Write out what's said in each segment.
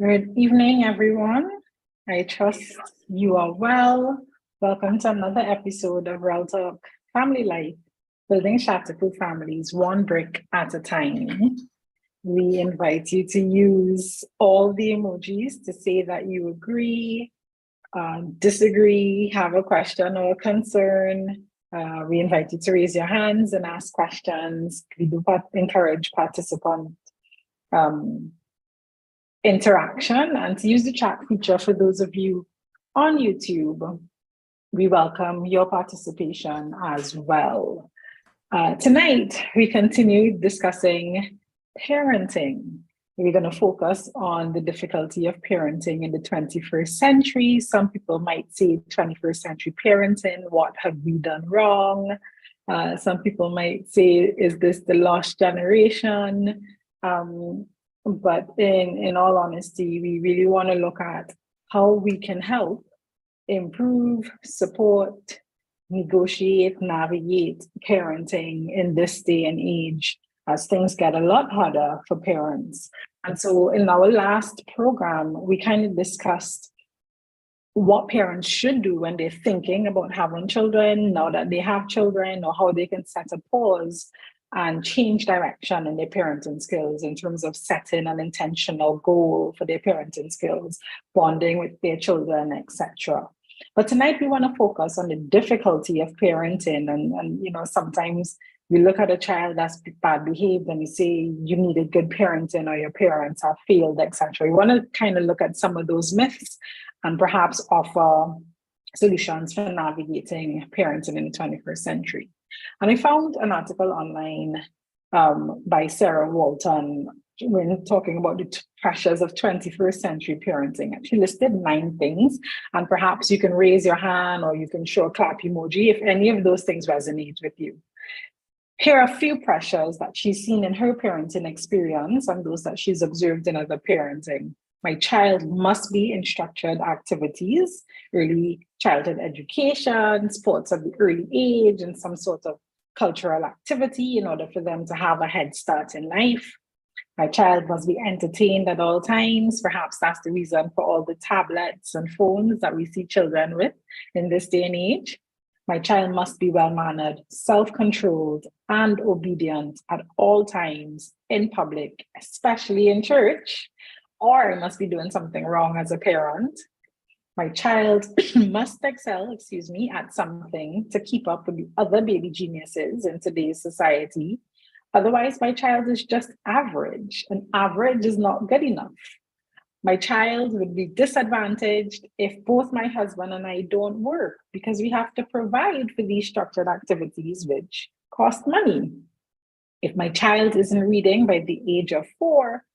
Good evening, everyone. I trust you are well. Welcome to another episode of Real Talk Family Life, building Shatterproof families one brick at a time. We invite you to use all the emojis to say that you agree, disagree, have a question or a concern. We invite you to raise your hands and ask questions. We do encourage participant interaction and to use the chat feature for those of you on YouTube. We welcome your participation as well. Tonight, we continue discussing parenting. We're going to focus on the difficulty of parenting in the 21st century. Some people might say 21st century parenting, what have we done wrong? Some people might say, is this the lost generation? But in all honesty, we really want to look at how we can help improve, support, negotiate, navigate parenting in this day and age as things get a lot harder for parents. And so in our last program, we kind of discussed what parents should do when they're thinking about having children, now that they have children, or how they can set a pause and change direction in their parenting skills in terms of setting an intentional goal for their parenting skills, bonding with their children, etc. But tonight we want to focus on the difficulty of parenting. And sometimes we look at a child that's bad behaved and we say you needed good parenting or your parents have failed, etc. We want to kind of look at some of those myths and perhaps offer solutions for navigating parenting in the 21st century. And I found an article online by Sarah Walton when talking about the pressures of 21st century parenting. She listed 9 things, and perhaps you can raise your hand or you can show a clap emoji if any of those things resonate with you. Here are a few pressures that she's seen in her parenting experience and those that she's observed in other parenting. My child must be in structured activities, early childhood education, sports at the early age, and some sort of cultural activity in order for them to have a head start in life. My child must be entertained at all times. Perhaps that's the reason for all the tablets and phones that we see children with in this day and age. My child must be well-mannered, self-controlled, and obedient at all times in public, especially in church, or I must be doing something wrong as a parent. My child must excel, at something to keep up with the other baby geniuses in today's society. Otherwise, my child is just average, and average is not good enough. My child would be disadvantaged if both my husband and I don't work because we have to provide for these structured activities which cost money. If my child isn't reading by the age of 4,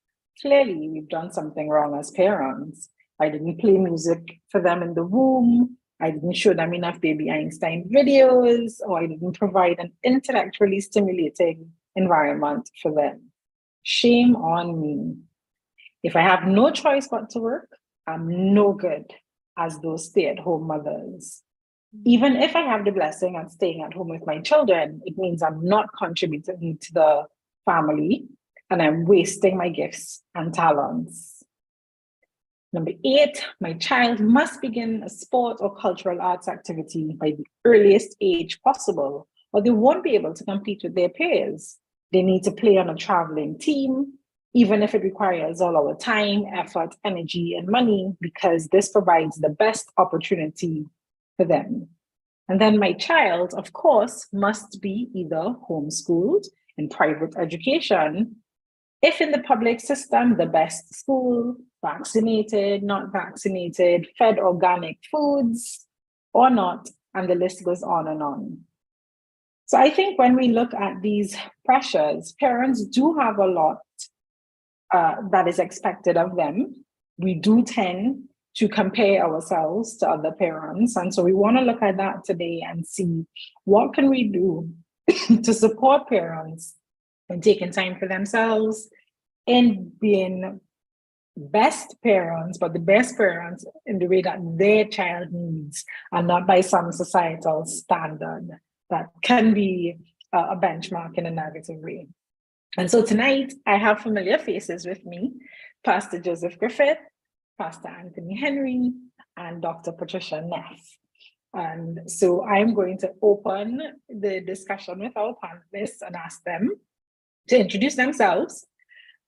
clearly we've done something wrong as parents. I didn't play music for them in the womb. I didn't show them enough Baby Einstein videos, or I didn't provide an intellectually stimulating environment for them. Shame on me. If I have no choice but to work, I'm no good as those stay-at-home mothers. Even if I have the blessing of staying at home with my children, it means I'm not contributing to the family and I'm wasting my gifts and talents. Number 8, my child must begin a sport or cultural arts activity by the earliest age possible, or they won't be able to compete with their peers. They need to play on a traveling team, even if it requires all our time, effort, energy, and money, because this provides the best opportunity for them. And then my child, of course, must be either homeschooled in private education, if in the public system, the best school, vaccinated, not vaccinated, fed organic foods, or not, and the list goes on and on. So I think when we look at these pressures, parents do have a lot that is expected of them. We do tend to compare ourselves to other parents. And so we want to look at that today and see what can we do to support parents in taking time for themselves, in being best parents, but the best parents in the way that their child needs and not by some societal standard that can be a benchmark in a negative way. And so tonight I have familiar faces with me, Pastor Joseph Griffith, Pastor Anthony Henry, and Dr. Patricia Neff. And so I'm going to open the discussion with our panelists and ask them to introduce themselves.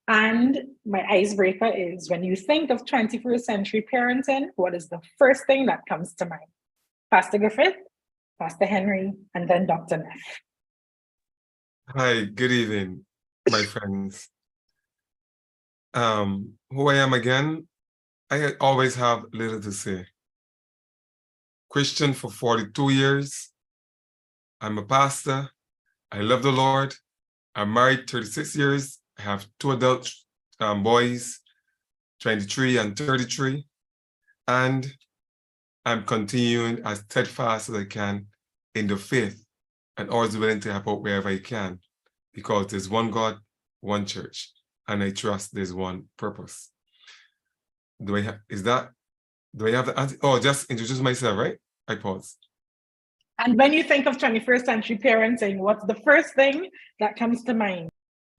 And my icebreaker is, when you think of 21st century parenting, what is the first thing that comes to mind? Pastor Griffith, Pastor Henry, and then Dr. Neff. Hi, good evening, my friends. Who I am again, I always have little to say. Christian for 42 years. I'm a pastor. I love the Lord. I'm married 36 years. I have 2 adult boys, 23 and 33. And I'm continuing as steadfast as I can in the faith and always willing to help out wherever I can, because there's one God, one church, and I trust there's one purpose. Do I have the answer? Oh, just introduce myself, right? I pause. And when you think of 21st century parenting, what's the first thing that comes to mind?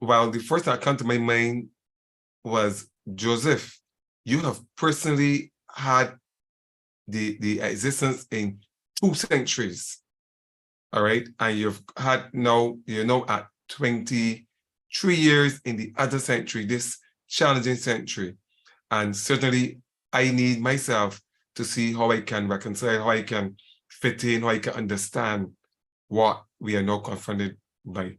Well, the first that came to my mind was Joseph. You have personally had the existence in 2 centuries, all right? And you've had now, at 23 years in the other century, this challenging century. And certainly I need myself to see how I can reconcile, how I can fit in, how I can understand what we are now confronted by.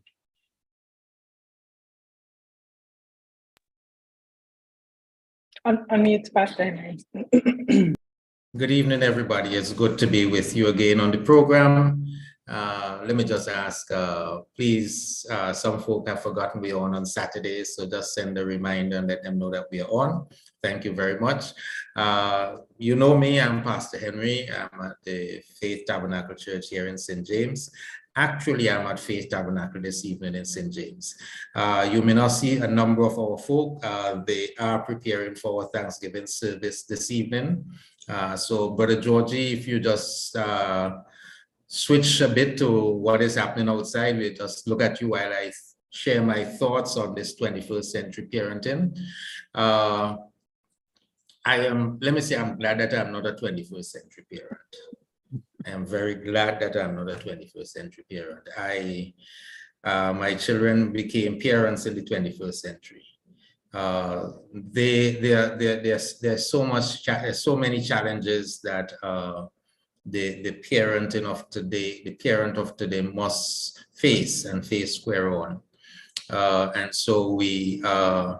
Unmute, Pastor Henry. Good evening, everybody. It's good to be with you again on the program. Let me just ask, please, some folk have forgotten we're on Saturdays, so just send a reminder and let them know that we are on. Thank you very much. You know me, I'm Pastor Henry. I'm at the Faith Tabernacle Church here in St. James. Actually, I'm at Faith Tabernacle this evening in St. James. You may not see a number of our folk. They are preparing for our Thanksgiving service this evening. So, Brother Georgie, if you just switch a bit to what is happening outside, we just look at you while I share my thoughts on this 21st century parenting. Let me say, I'm glad that I'm not a 21st century parent. I am very glad that I'm not a 21st century parent. My children became parents in the 21st century. There's so many challenges that the parent of today must face and face square on. And so we are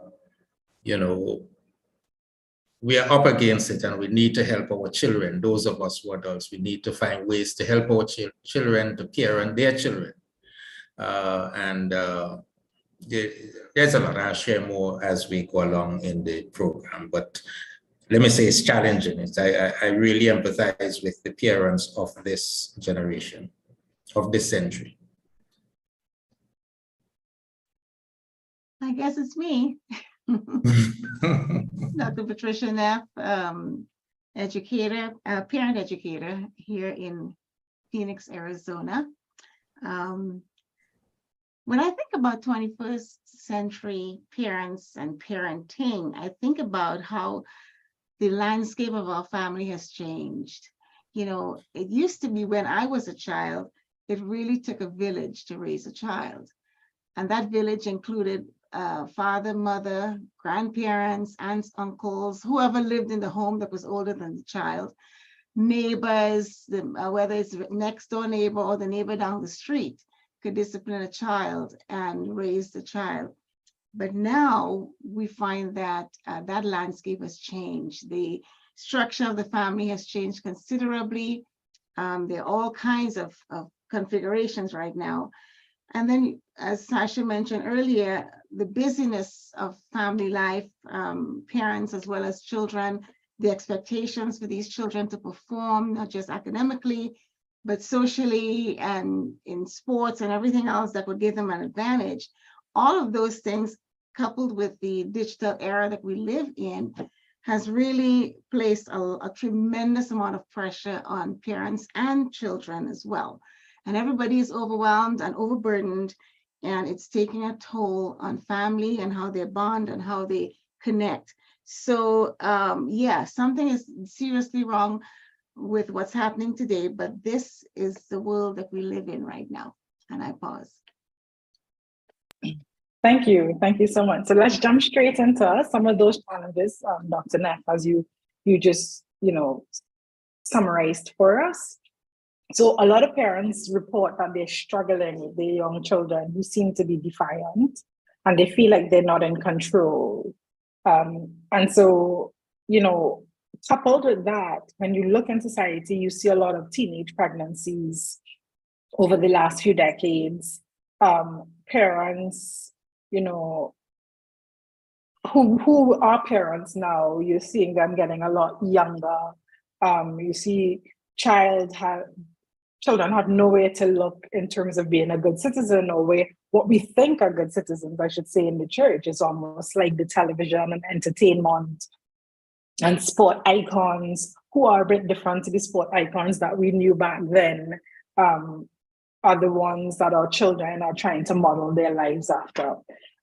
up against it, and we need to help our children. Those of us who are adults, we need to find ways to help our children to parent their children. There's a lot. I'll share more as we go along in the program, but let me say it's challenging. I really empathize with the parents of this generation, of this century. I guess it's me. Dr. Patricia Neff, educator, parent educator here in Phoenix, Arizona. When I think about 21st century parents and parenting, I think about how the landscape of our family has changed. It used to be when I was a child, it really took a village to raise a child. And that village included father, mother, grandparents, aunts, uncles, whoever lived in the home that was older than the child, neighbors, whether it's next door neighbor or the neighbor down the street, could discipline a child and raise the child. But now we find that that landscape has changed. The structure of the family has changed considerably. There are all kinds of configurations right now. And then, as Sasha mentioned earlier, the busyness of family life, parents as well as children, the expectations for these children to perform, not just academically, but socially and in sports and everything else that would give them an advantage. All of those things, coupled with the digital era that we live in, has really placed a tremendous amount of pressure on parents and children as well. And everybody is overwhelmed and overburdened, and it's taking a toll on family and how they bond and how they connect. So yeah, something is seriously wrong with what's happening today, but this is the world that we live in right now. And I pause. Thank you. Thank you so much. So let's jump straight into some of those challenges, Dr. Neff, as you just, summarized for us. So a lot of parents report that they're struggling with their young children who seem to be defiant and they feel like they're not in control. And so, coupled with that, when you look in society, you see a lot of teenage pregnancies over the last few decades. Parents, who are parents now, you're seeing them getting a lot younger. You see children have nowhere to look in terms of being a good citizen, or what we think are good citizens, I should say, in the church is almost like the television and entertainment and sport icons, who are a bit different to the sport icons that we knew back then, are the ones that our children are trying to model their lives after.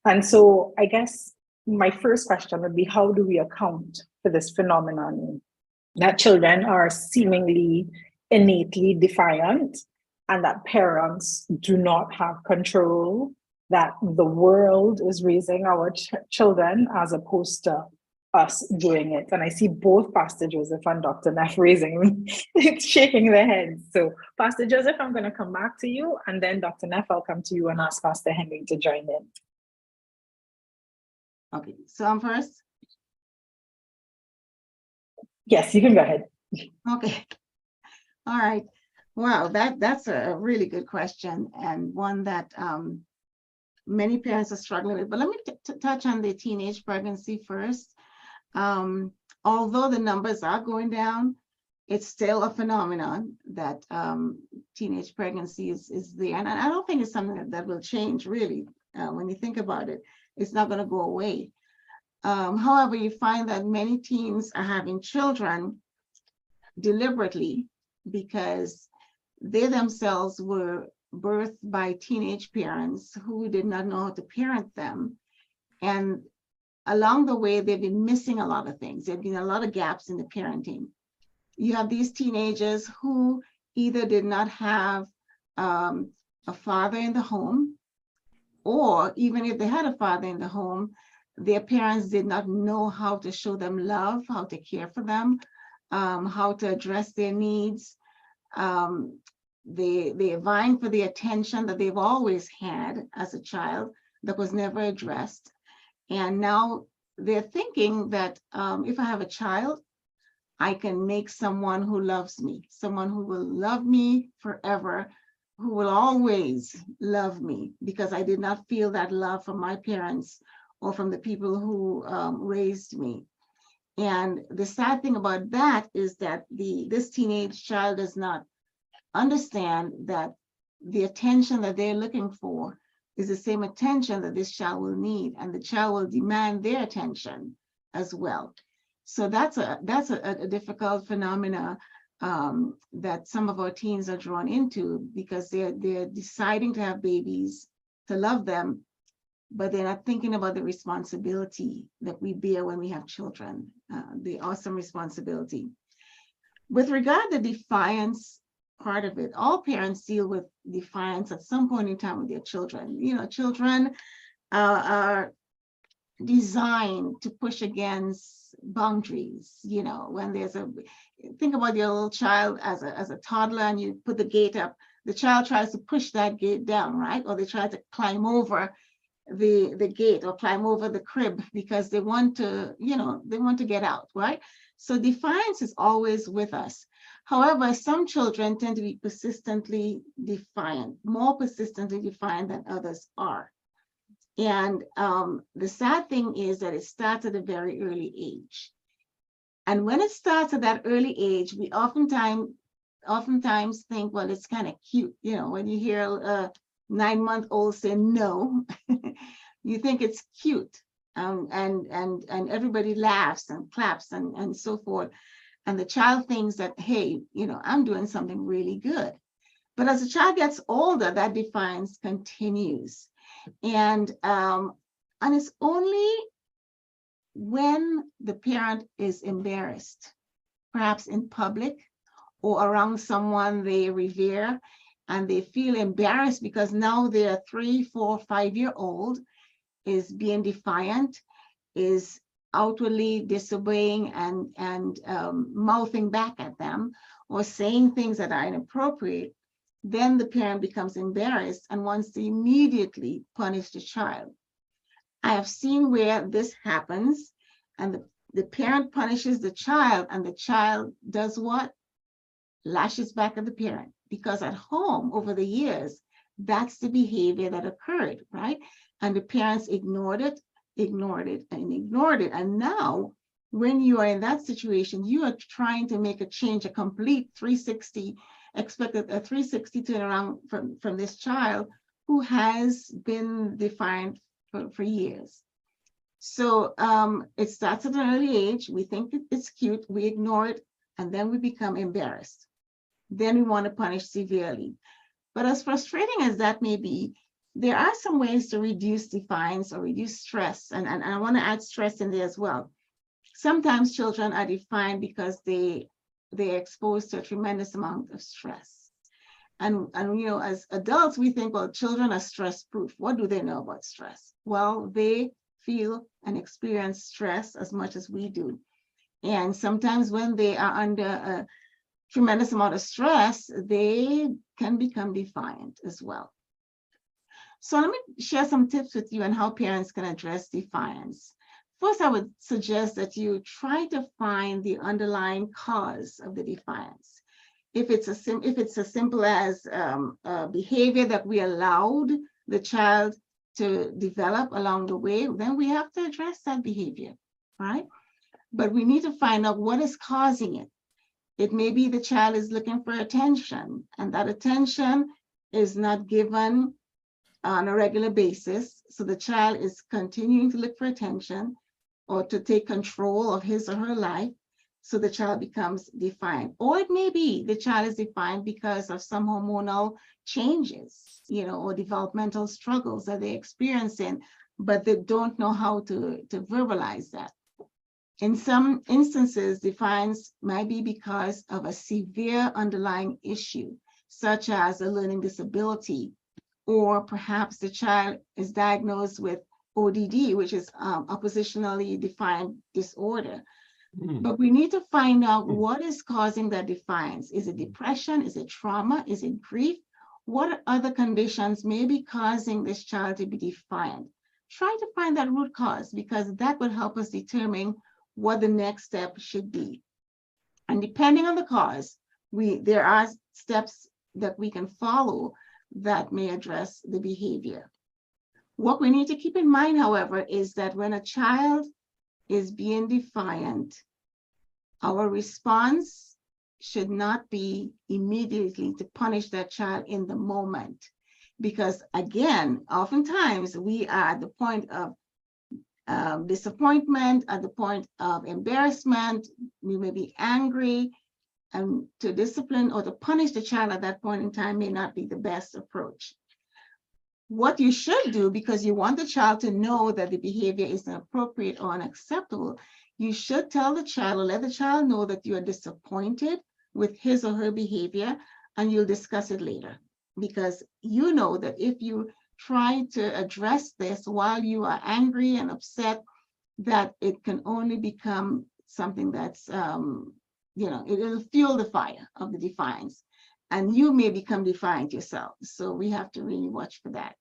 And so I guess my first question would be, how do we account for this phenomenon that children are seemingly innately defiant and that parents do not have control, that the world is raising our children as opposed to us doing it? And I see both Pastor Joseph and Dr. Neff shaking their heads. So Pastor Joseph, I'm going to come back to you, and then Dr. Neff, I'll come to you and ask Pastor Henry to join in. Okay, so I'm first? Yes, you can go ahead. Okay. All right. Wow, that's a really good question, and one that many parents are struggling with. But let me touch on the teenage pregnancy first. Although the numbers are going down, it's still a phenomenon that teenage pregnancy is there. And I don't think it's something that will change, really. When you think about it, it's not going to go away. However, you find that many teens are having children deliberately because they themselves were birthed by teenage parents who did not know how to parent them. And along the way, they've been missing a lot of things. There have been a lot of gaps in the parenting. You have these teenagers who either did not have a father in the home, or even if they had a father in the home, their parents did not know how to show them love, how to care for them, how to address their needs. They're vying for the attention that they've always had as a child that was never addressed. And now they're thinking that if I have a child, I can make someone who loves me, someone who will love me forever, who will always love me, because I did not feel that love from my parents or from the people who raised me. And the sad thing about that is that this teenage child does not understand that the attention that they're looking for is the same attention that this child will need, and the child will demand their attention as well. So that's a difficult phenomena that some of our teens are drawn into, because they're deciding to have babies, to love them, but they're not thinking about the responsibility that we bear when we have children, the awesome responsibility. With regard to defiance part of it, all parents deal with defiance at some point in time with their children. Children are designed to push against boundaries. When think about your little child as a toddler, and you put the gate up, the child tries to push that gate down, right? Or they try to climb over the gate or climb over the crib because they want to get out, right? So defiance is always with us. However, some children tend to be persistently defiant, more persistently defiant than others are. And the sad thing is that it starts at a very early age. And when it starts at that early age, we oftentimes think, well, it's kind of cute. When you hear a 9-month-old say no, you think it's cute. And everybody laughs and claps and so forth. And the child thinks that, hey, I'm doing something really good. But as the child gets older, that defiance continues. And it's only when the parent is embarrassed, perhaps in public or around someone they revere, and they feel embarrassed because now their 3, 4, 5-year-old is being defiant, is outwardly disobeying and mouthing back at them or saying things that are inappropriate, then the parent becomes embarrassed and wants to immediately punish the child. I have seen where this happens and the parent punishes the child and the child does what? Lashes back at the parent, because at home over the years, that's the behavior that occurred, right? And the parents ignored it. And now when you are in that situation, you are trying to make a change, a complete 360, expected a 360 turnaround from this child who has been defiant for years. So it starts at an early age. We think it's cute, we ignore it, and then we become embarrassed. Then we want to punish severely. But as frustrating as that may be, there are some ways to reduce defiance or reduce stress. And I want to add stress in there as well. Sometimes children are defiant because they're exposed to a tremendous amount of stress. And you know, as adults, we think, well, children are stress proof. What do they know about stress? Well, they feel and experience stress as much as we do. And sometimes when they are under a tremendous amount of stress, they can become defiant as well. So let me share some tips with you on how parents can address defiance. First, I would suggest that you try to find the underlying cause of the defiance. If it's as simple as a behavior that we allowed the child to develop along the way, then we have to address that behavior, right? But we need to find out what is causing it. It may be the child is looking for attention, and that attention is not given on a regular basis. So the child is continuing to look for attention or to take control of his or her life. So the child becomes defiant. Or it may be the child is defiant because of some hormonal changes, you know, or developmental struggles that they're experiencing, but they don't know how to verbalize that. In some instances, defiance might be because of a severe underlying issue, such as a learning disability, or perhaps the child is diagnosed with ODD, which is oppositionally defiant disorder. But we need to find out what is causing that defiance. Is it depression? Is it trauma? Is it grief? What other conditions may be causing this child to be defiant? Try to find that root cause, because that will help us determine what the next step should be. And depending on the cause, there are steps that we can follow that may address the behavior. What we need to keep in mind, however, is that when a child is being defiant, our response should not be immediately to punish that child in the moment. Because again, oftentimes we are at the point of disappointment, at the point of embarrassment, we may be angry, and to discipline or to punish the child at that point in time may not be the best approach. What you should do, because you want the child to know that the behavior is inappropriate or unacceptable, you should tell the child or let the child know that you are disappointed with his or her behavior, and you'll discuss it later. Because you know that if you try to address this while you are angry and upset, that it can only become something that's, you know, it'll fuel the fire of the defiance, and you may become defiant yourself. So we have to really watch for that.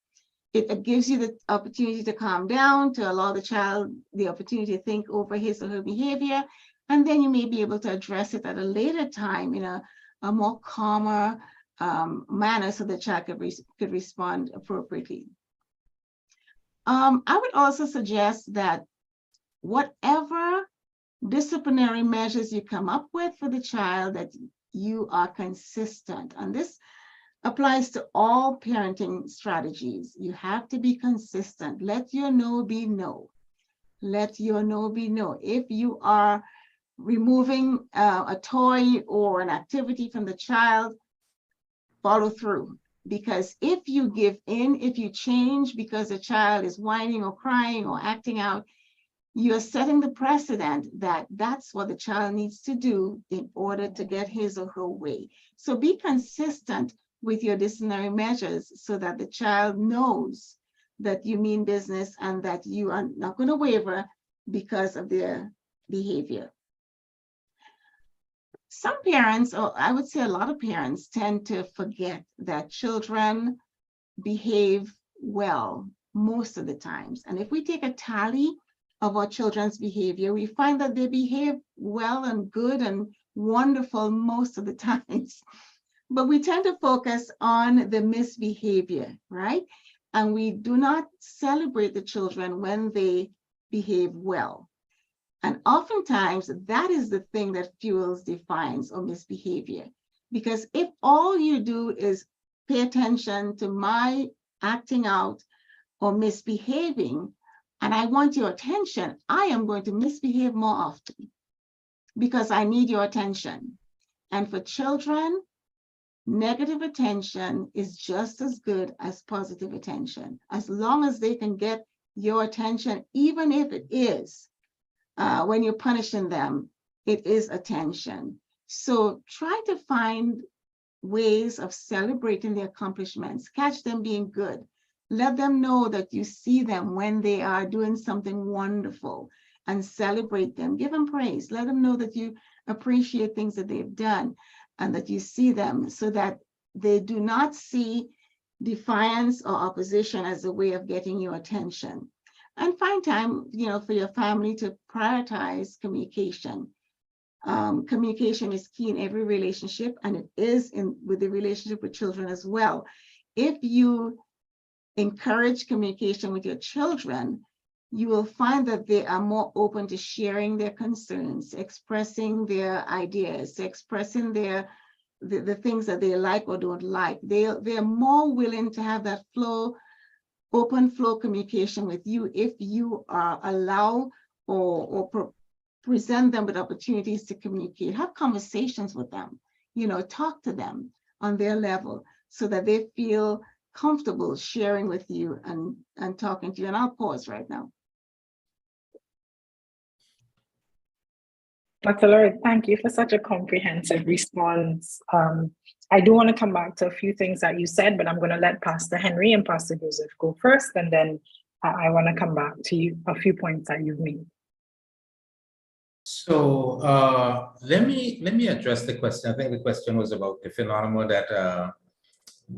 It gives you the opportunity to calm down, to allow the child the opportunity to think over his or her behavior, and then you may be able to address it at a later time in a more calmer manner, so the child could respond appropriately. I would also suggest that whatever disciplinary measures you come up with for the child, that you are consistent. And this applies to all parenting strategies. You have to be consistent. Let your no be no. Let your no be no. If you are removing a toy or an activity from the child, follow through. Because if you give in, if you change because the child is whining or crying or acting out, you're setting the precedent that that's what the child needs to do in order to get his or her way. So be consistent with your disciplinary measures so that the child knows that you mean business and that you are not going to waver because of their behavior. Some parents, or I would say a lot of parents, tend to forget that children behave well most of the times. And if we take a tally of our children's behavior, we find that they behave well and good and wonderful most of the times. But we tend to focus on the misbehavior, right? And we do not celebrate the children when they behave well. And oftentimes that is the thing that fuels defiance or misbehavior. Because if all you do is pay attention to my acting out or misbehaving, and I want your attention, I am going to misbehave more often because I need your attention. And for children, negative attention is just as good as positive attention. As long as they can get your attention, even if it is when you're punishing them, it is attention. So try to find ways of celebrating their accomplishments, catch them being good. Let them know that you see them when they are doing something wonderful and celebrate them. Give them praise. Let them know that you appreciate things that they've done and that you see them so that they do not see defiance or opposition as a way of getting your attention. And find time, for your family to prioritize communication. Communication is key in every relationship, and it is with the relationship with children as well. If you encourage communication with your children, you will find that they are more open to sharing their concerns, expressing their ideas, expressing the things that they like or don't like. They're more willing to have that open flow communication with you if you allow or present them with opportunities to communicate. Have conversations with them, talk to them on their level so that they feel comfortable sharing with you and talking to you. And I'll pause right now. Dr. Lord, thank you for such a comprehensive response. I do want to come back to a few things that you said, but I'm going to let Pastor Henry and Pastor Joseph go first, and then I want to come back to you, a few points that you've made. So let me address the question. I think the question was about the phenomenon that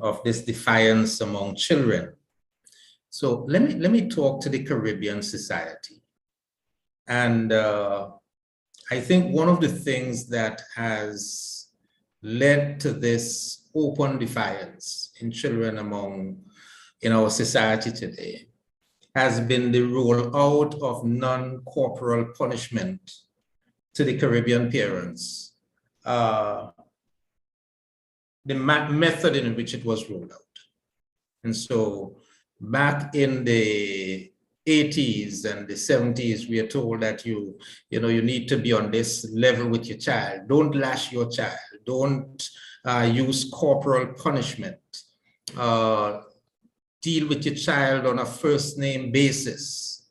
of this defiance among children. So let me talk to the Caribbean society. And I think one of the things that has led to this open defiance in children in our society today has been the rollout of non-corporal punishment to the Caribbean parents. The method in which it was rolled out. And so back in the 80s and the 70s, we are told that you need to be on this level with your child. Don't lash your child. Don't use corporal punishment. Deal with your child on a first name basis.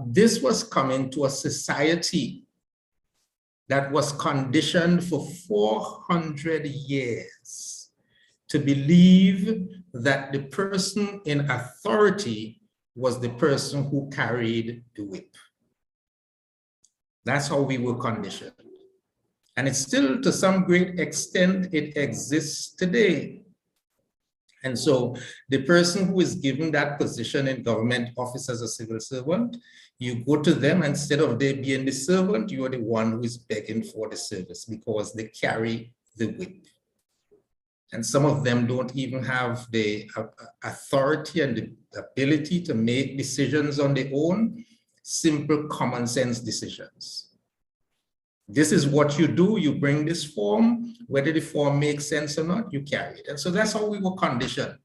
This was coming to a society that was conditioned for 400 years to believe that the person in authority was the person who carried the whip. That's how we were conditioned. And it's still, to some great extent, it exists today. And so the person who is given that position in government office as a civil servant, you go to them, instead of they being the servant, you are the one who is begging for the service because they carry the whip. And some of them don't even have the authority and the ability to make decisions on their own, simple common sense decisions. This is what you do. You bring this form, whether the form makes sense or not, you carry it. And so that's how we were conditioned.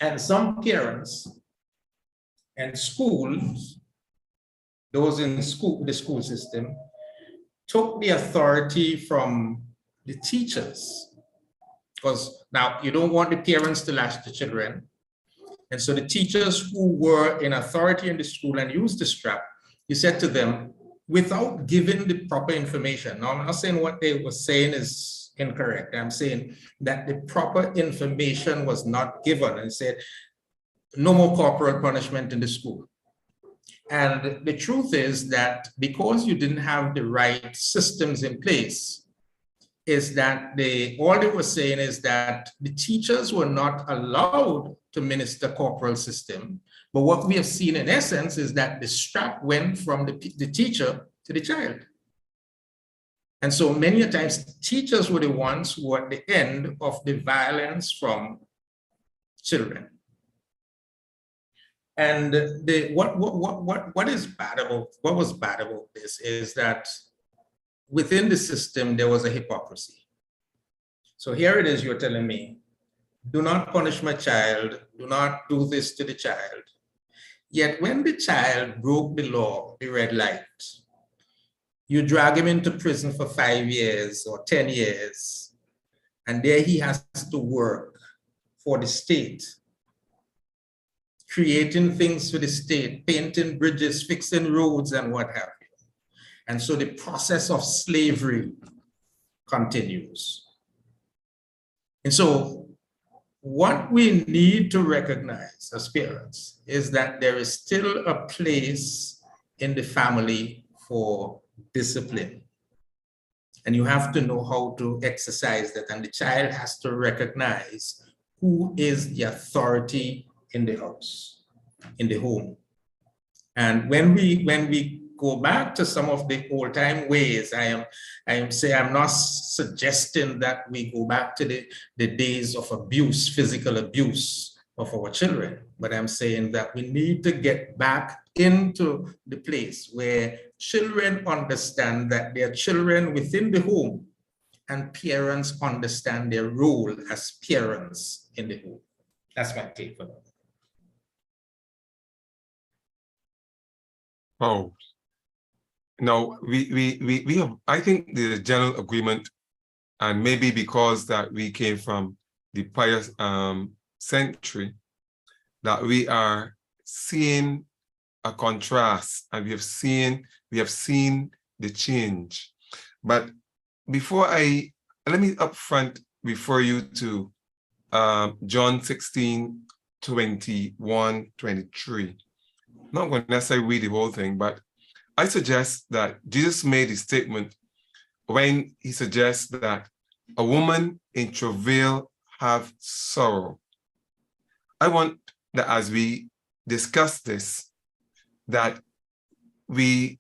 And some parents and schools, those in the school system, took the authority from the teachers. Because now you don't want the parents to lash the children. And so the teachers who were in authority in the school and used the strap, you said to them, without giving the proper information. Now, I'm not saying what they were saying is incorrect. I'm saying that the proper information was not given, and said, no more corporal punishment in the school. And the truth is that because you didn't have the right systems in place, is that all they were saying is that the teachers were not allowed to minister corporal system. But what we have seen in essence is that the strap went from the teacher to the child. And so many a times teachers were the ones who were at the end of the violence from children. And what was bad about this is that within the system, there was a hypocrisy. So here it is, you're telling me, do not punish my child, do not do this to the child. Yet when the child broke the law, the red light, you drag him into prison for 5 years or 10 years, and there he has to work for the state, creating things for the state, painting bridges, fixing roads, and what have you. And so the process of slavery continues. And so what we need to recognize as parents is that there is still a place in the family for discipline. And you have to know how to exercise that. And the child has to recognize who is the authority in the house, in the home. And when we go back to some of the old-time ways, I'm not suggesting that we go back to the days of abuse, physical abuse of our children, but I'm saying that we need to get back into the place where children understand that they're children within the home, and parents understand their role as parents in the home. That's my take for that. Oh, no, we have, I think the general agreement, and maybe because that we came from the prior century, that we are seeing a contrast, and we have seen the change. But before let me upfront refer you to John 16, 21, 23. I'm not going to necessarily read the whole thing, but I suggest that Jesus made a statement when he suggests that a woman in travail have sorrow. I want that as we discuss this, that we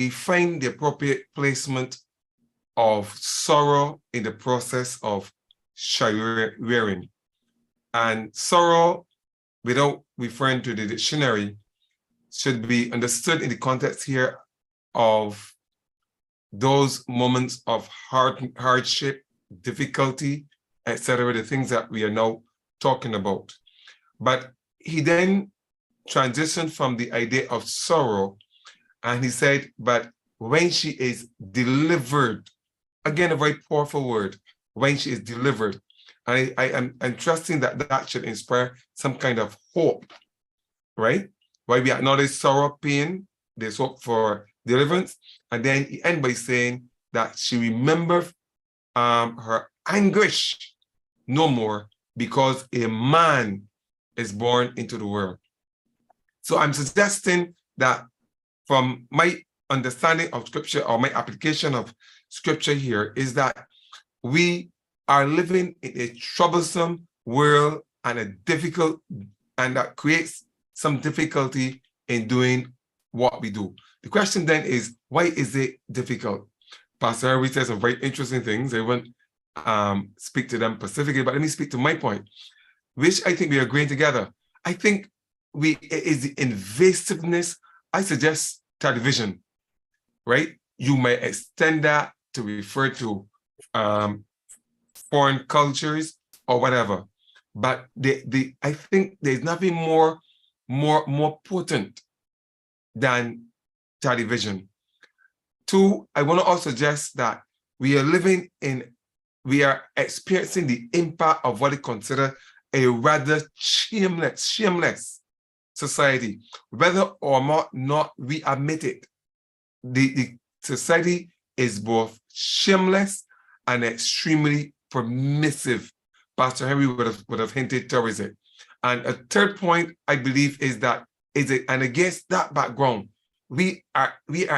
find the appropriate placement of sorrow in the process of child rearing. And sorrow, without referring to the dictionary, should be understood in the context here of those moments of hardship, difficulty, etc., the things that we are now talking about. But he then transitioned from the idea of sorrow, and he said, but when she is delivered, again, a very powerful word, when she is delivered. And I'm trusting that that should inspire some kind of hope, right? While we acknowledge sorrow, pain, there's hope for deliverance. And then he ends by saying that she remembers her anguish no more because a man is born into the world. So I'm suggesting that from my understanding of scripture, or my application of scripture here, is that we are living in a troublesome world and and that creates some difficulty in doing what we do. The question then is, why is it difficult? Pastor Henry says some very interesting things. I won't speak to them specifically, but let me speak to my point, which I think we are agreeing together. I think it is the invasiveness. I suggest television, right? You may extend that to refer to foreign cultures or whatever, but I think there's nothing more potent than television. Two, I want to also suggest that we are experiencing the impact of what is considered a rather shameless society. Whether or not we admit it, the society is both shameless and extremely permissive. Pastor Henry would have hinted towards it. And a third point, I believe, is that and against that background, we are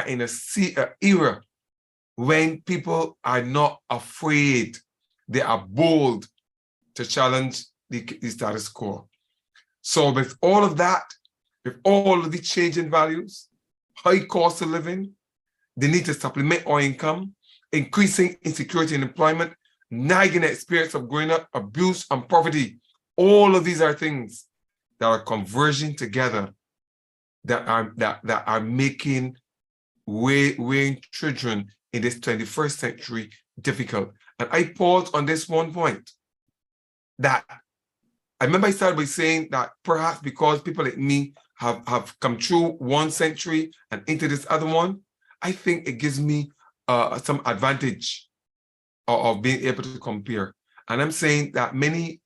in a era when people are not afraid, they are bold to challenge the status quo. So with all of that, with all of the change in values, high cost of living, the need to supplement our income, increasing insecurity in employment, nagging experience of growing up, abuse and poverty, all of these are things that are converging together that are making rearing children in this 21st century difficult. And I pause on this one point that I remember I started by saying that perhaps because people like me have come through one century and into this other one, I think it gives me some advantage of being able to compare. And I'm saying that many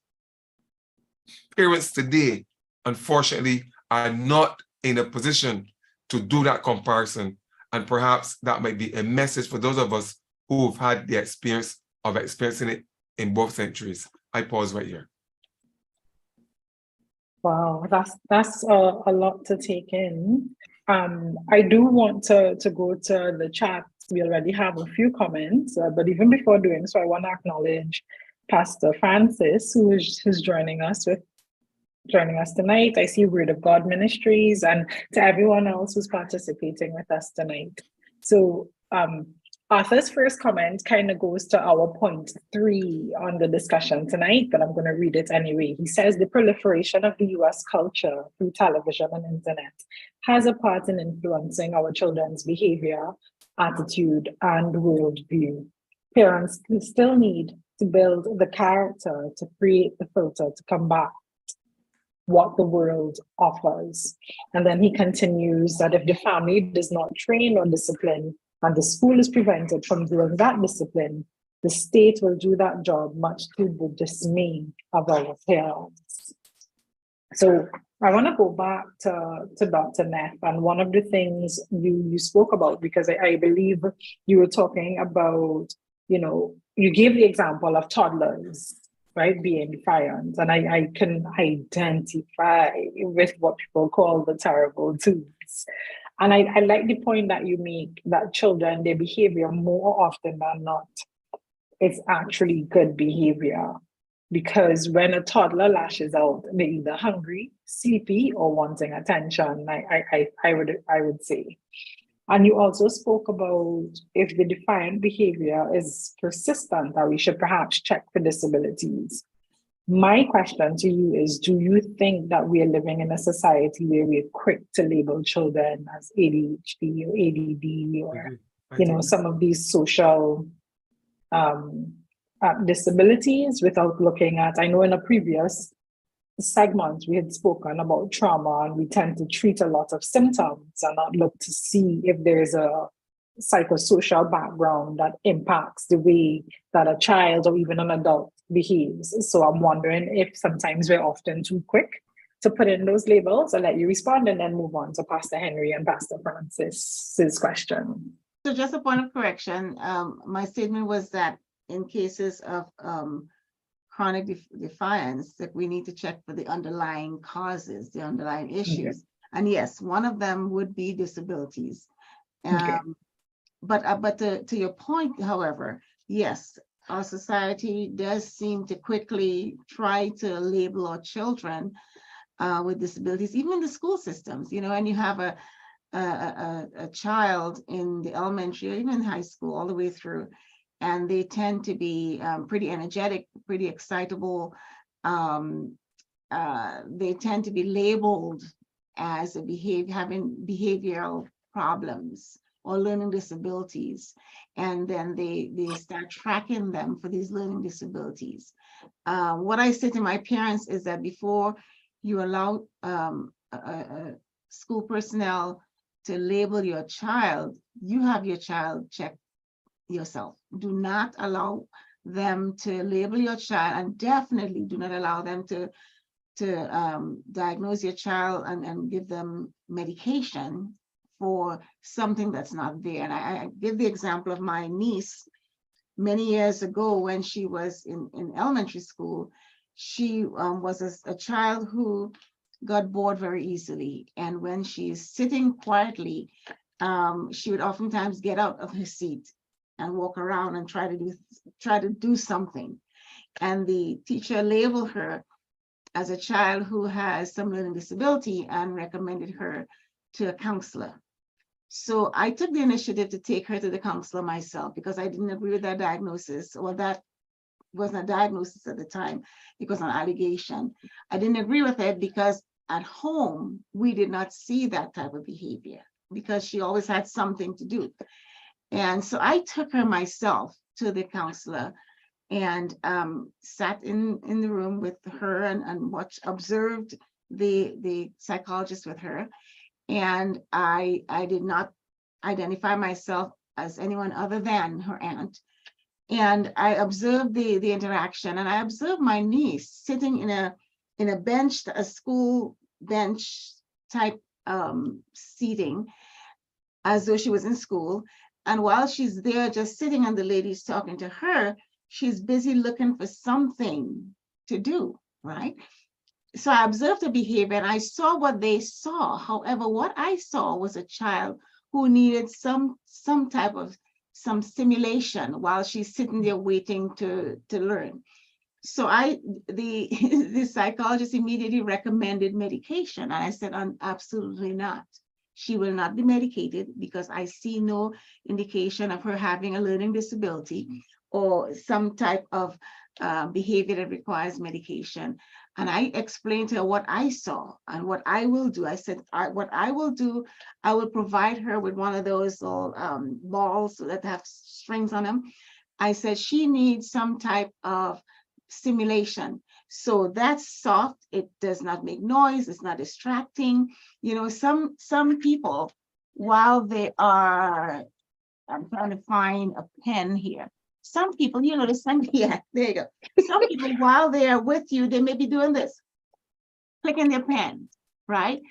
parents today, unfortunately, are not in a position to do that comparison. And perhaps that might be a message for those of us who have had the experience of experiencing it in both centuries. I pause right here. Wow, that's a lot to take in. I do want to go to the chat. We already have a few comments, but even before doing so, I want to acknowledge Pastor Francis, who's joining us tonight. I see Word of God Ministries, and to everyone else who's participating with us tonight. So Arthur's first comment kind of goes to our point 3 on the discussion tonight, but I'm going to read it anyway. He says the proliferation of the US culture through television and internet has a part in influencing our children's behavior, attitude, and worldview. Parents still need to build the character to create the filter to combat what the world offers. And then he continues that if the family does not train or discipline, and the school is prevented from doing that discipline, the state will do that job much to the dismay of our parents. So I want to go back to Dr. Neff, and one of the things you spoke about, because I believe you were talking about, you gave the example of toddlers, right, being defiant, and I can identify with what people call the terrible twos. And I like the point that you make, that children, their behavior more often than not, it's actually good behavior. Because when a toddler lashes out, they're either hungry, sleepy, or wanting attention, I would say. And you also spoke about if the defiant behavior is persistent, that we should perhaps check for disabilities. My question to you is, do you think that we are living in a society where we're quick to label children as ADHD or ADD or, some of these social disabilities without looking at, I know in a previous segment we had spoken about trauma, and we tend to treat a lot of symptoms and not look to see if there is a psychosocial background that impacts the way that a child or even an adult behaves. So I'm wondering if sometimes we're often too quick to put in those labels. I'll let you respond and then move on to Pastor Henry and Pastor Francis's question. So just a point of correction, my statement was that in cases of chronic defiance, that we need to check for the underlying causes, the underlying issues. Okay. And yes, one of them would be disabilities. Okay. But to your point, however, yes, our society does seem to quickly try to label our children with disabilities, even in the school systems, and you have a child in the elementary or even high school all the way through, and they tend to be pretty energetic, pretty excitable. They tend to be labeled as having behavioral problems or learning disabilities, and then they start tracking them for these learning disabilities. What I say to my parents is that before you allow school personnel to label your child, you have your child check yourself. Do not allow them to label your child, and definitely do not allow them to diagnose your child and give them medication for something that's not there. And I give the example of my niece many years ago when she was in elementary school. She was a child who got bored very easily. And when she's sitting quietly, she would oftentimes get out of her seat and walk around and try to do something. And the teacher labeled her as a child who has some learning disability and recommended her to a counselor. So I took the initiative to take her to the counselor myself, because I didn't agree with that diagnosis, or that wasn't a diagnosis at the time. It was an allegation. I didn't agree with it because at home, we did not see that type of behavior, because she always had something to do. And so I took her myself to the counselor and sat in the room with her and observed the psychologist with her. And I did not identify myself as anyone other than her aunt. And I observed the interaction, and I observed my niece sitting in a bench, a school bench type seating, as though she was in school. And while she's there just sitting and the lady's talking to her, she's busy looking for something to do, right? So I observed the behavior and I saw what they saw. However, what I saw was a child who needed some type of stimulation while she's sitting there waiting to learn. So the psychologist immediately recommended medication. And I said, absolutely not. She will not be medicated, because I see no indication of her having a learning disability or some type of behavior that requires medication. And I explained to her what I saw and what I will do. I said, what I will do, I will provide her with one of those little balls that have strings on them. I said, she needs some type of stimulation. So that's soft, it does not make noise, it's not distracting. You know, some people, while they are, I'm trying to find a pen here. Some people, you know, yeah, there you go. Some people, while they are with you, they may be doing this, clicking their pen, right?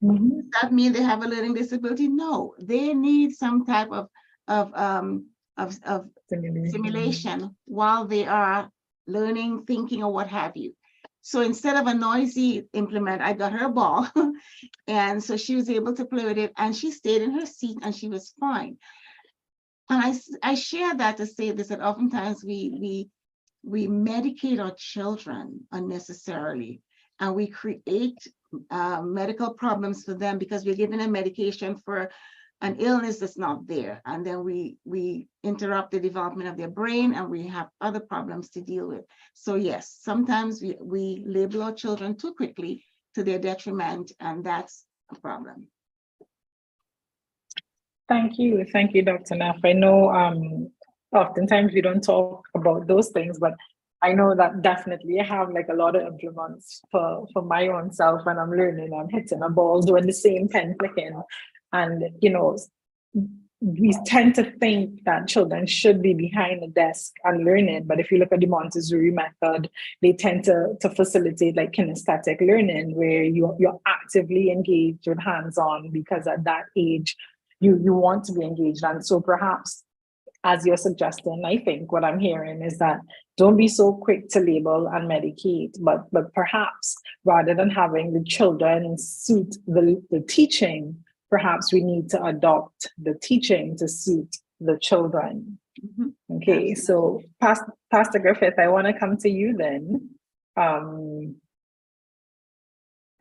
Mhm. Does that mean they have a learning disability? No, they need some type of stimulation while they are learning, thinking, or what have you. So instead of a noisy implement, I got her a ball. And so she was able to play with it, and she stayed in her seat and she was fine. And I share that to say this, that oftentimes we medicate our children unnecessarily, and we create medical problems for them because we're giving them medication for an illness that's not there. And then we interrupt the development of their brain, and we have other problems to deal with. So yes, sometimes we label our children too quickly to their detriment, and that's a problem. Thank you, Dr. Neff. I know oftentimes we don't talk about those things, but I know that definitely I have like a lot of implements for my own self when I'm learning. I'm hitting a ball, doing the same pen clicking. And, you know, we tend to think that children should be behind a desk and learning. But if you look at the Montessori method, they tend to facilitate like kinesthetic learning, where you're actively engaged with hands-on, because at that age, you want to be engaged. And so perhaps, as you're suggesting, I think what I'm hearing is that don't be so quick to label and medicate, but perhaps rather than having the children suit the teaching, perhaps we need to adopt the teaching to suit the children. Mm-hmm. Okay, absolutely. So Pastor Griffith, I want to come to you then.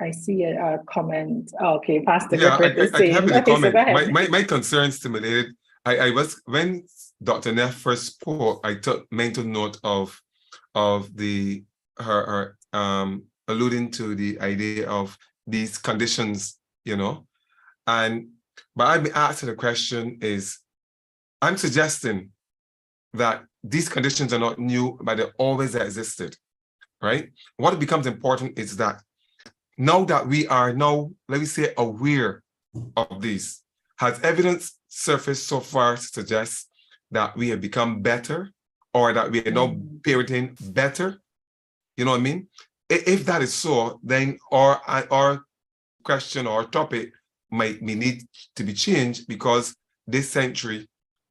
I see a comment. Okay, Pastor Griffith is saying. I okay, comment. So go ahead. My concern stimulated. I was, when Dr. Neff first spoke, I took mental note of her alluding to the idea of these conditions, you know. But I've been asking the question is, I'm suggesting that these conditions are not new, but they always existed, right? What becomes important is that now that we are now, let me say, aware of these, has evidence surfaced so far to suggest that we have become better or that we are now Mm. parenting better. You know what I mean? If that is so, then our question or topic may need to be changed, because this century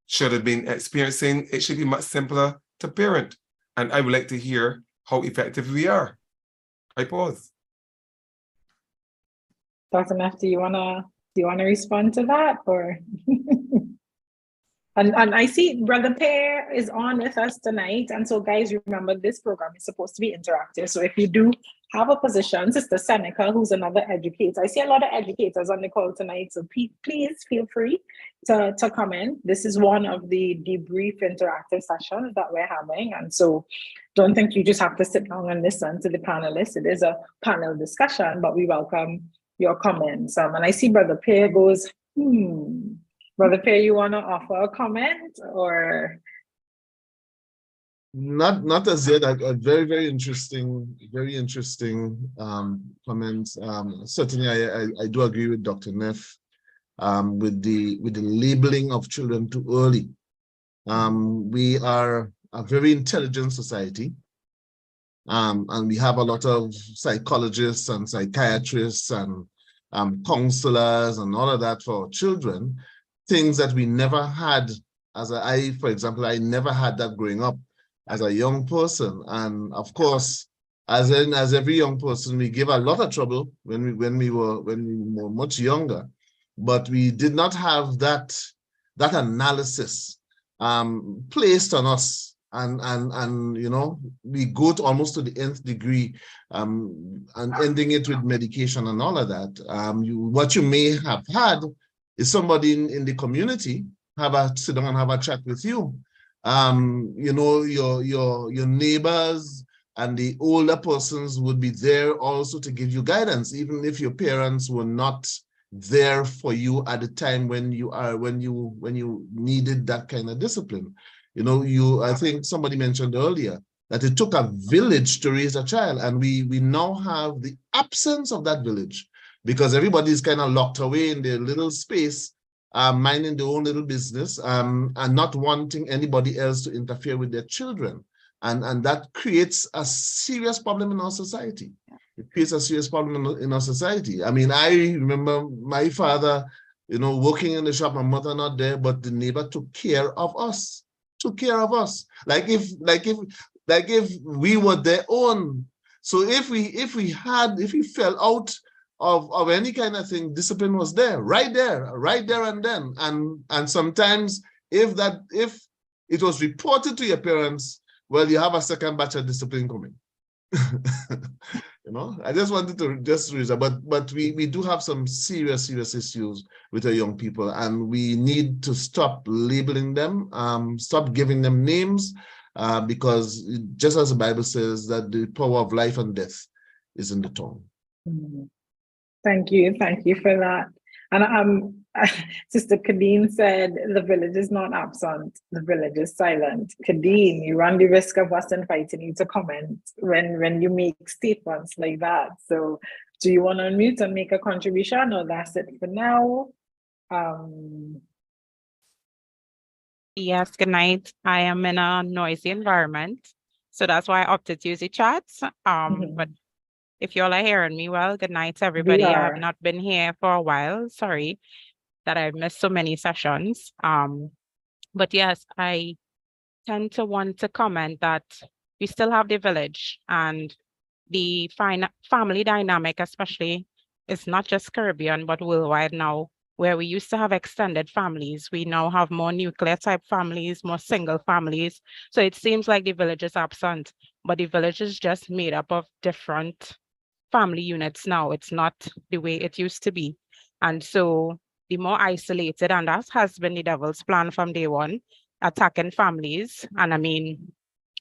should have been experiencing, it should be much simpler to parent. And I would like to hear how effective we are. I pause. Dr. Neff, do you wanna respond to that, or? And I see Brother Pear is on with us tonight. And so, guys, remember, this program is supposed to be interactive. So if you do have a position, Sister Seneca, who's another educator, I see a lot of educators on the call tonight. So please feel free to comment. This is one of the debrief interactive sessions that we're having. And so don't think you just have to sit down and listen to the panelists. It is a panel discussion, but we welcome your comments. And I see Brother Pear goes, Brother Pear, you want to offer a comment, or? Not as yet. A very interesting comments. Certainly, I do agree with Dr. Neff with the labeling of children too early. We are a very intelligent society, and we have a lot of psychologists and psychiatrists and counselors and all of that for children. Things that we never had for example, I never had that growing up as a young person. And of course, as every young person, we give a lot of trouble when we were much younger, but we did not have that analysis placed on us. And you know, we go to almost to the nth degree, and ending it with medication and all of that. What you may have had is somebody in the community sit down and have a chat with you. You know, your neighbors and the older persons would be there also to give you guidance, even if your parents were not there for you at the time when you needed that kind of discipline. You know, I think somebody mentioned earlier that it took a village to raise a child, and we now have the absence of that village, because everybody's kind of locked away in their little space, minding their own little business, and not wanting anybody else to interfere with their children. And that creates a serious problem in our society. It creates a serious problem in our society. I mean, I remember my father, you know, working in the shop, my mother not there, but the neighbor took care of us. Like if we were their own. So if we fell out of any kind of thing, discipline was there, right there and then. And sometimes if it was reported to your parents, well, you have a second batch of discipline coming. You know, I just wanted to raise that, but we do have some serious issues with our young people, and we need to stop labeling them, stop giving them names, because just as the Bible says that the power of life and death is in the tongue. Thank you for that. And Sister Kadeen said the village is not absent, the village is silent. Kadeen, you run the risk of us inviting you to comment when you make statements like that. So do you want to unmute and make a contribution, or that's it for now? Yes, good night. I am in a noisy environment, so that's why I opted to use the chats. But if you all are hearing me well, good night, everybody. I have not been here for a while. Sorry that I've missed so many sessions. But yes, I tend to want to comment that we still have the village, and the family dynamic, especially, is not just Caribbean, but worldwide now. Where we used to have extended families, we now have more nuclear type families, more single families. So it seems like the village is absent, but the village is just made up of different family units now. It's not the way it used to be. And so the more isolated, and that has been the devil's plan from day one, attacking families. And I mean,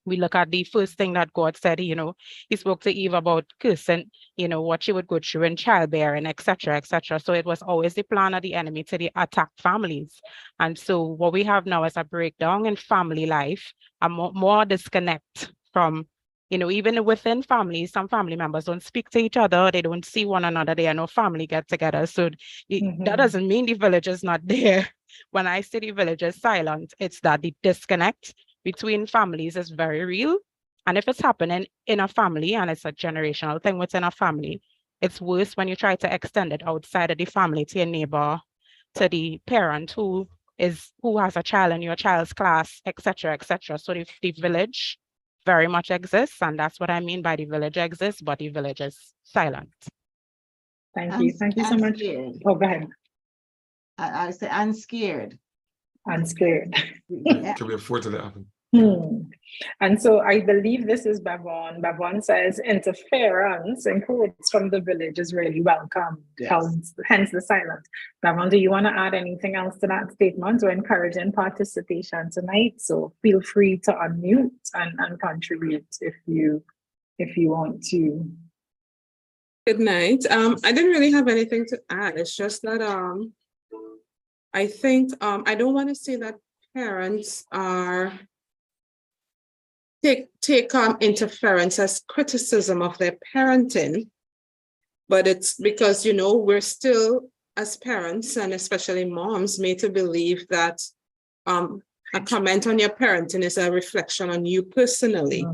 we look at the first thing that God said, you know, he spoke to Eve about cursing, you know, what she would go through in childbearing, etc., etc. So it was always the plan of the enemy to attack families. And so what we have now is a breakdown in family life, a more disconnect from, you know, even within families, some family members don't speak to each other, they don't see one another, there are no family get together. So that doesn't mean the village is not there. When I say the village is silent, it's that the disconnect between families is very real. And if it's happening in a family and it's a generational thing within a family, it's worse when you try to extend it outside of the family to your neighbor, to the parent who has a child in your child's class, etc., etc. So the village very much exists, and that's what I mean by the village exists, but the village is silent. Thank you so much. Scared. Oh, go ahead. I say I'm scared. I'm scared. Yeah. Can we afford to let happen? And so I believe this is Bavon. Bavon says interference in quotes from the village is really welcome. Yes. Hence the silence. Bavon, do you want to add anything else to that statement? We're encouraging participation tonight, so feel free to unmute and contribute if you want to. Good night. I didn't really have anything to add. It's just that I think I don't want to say that parents are take interference as criticism of their parenting, but it's because, you know, we're still, as parents and especially moms, made to believe that a comment on your parenting is a reflection on you personally.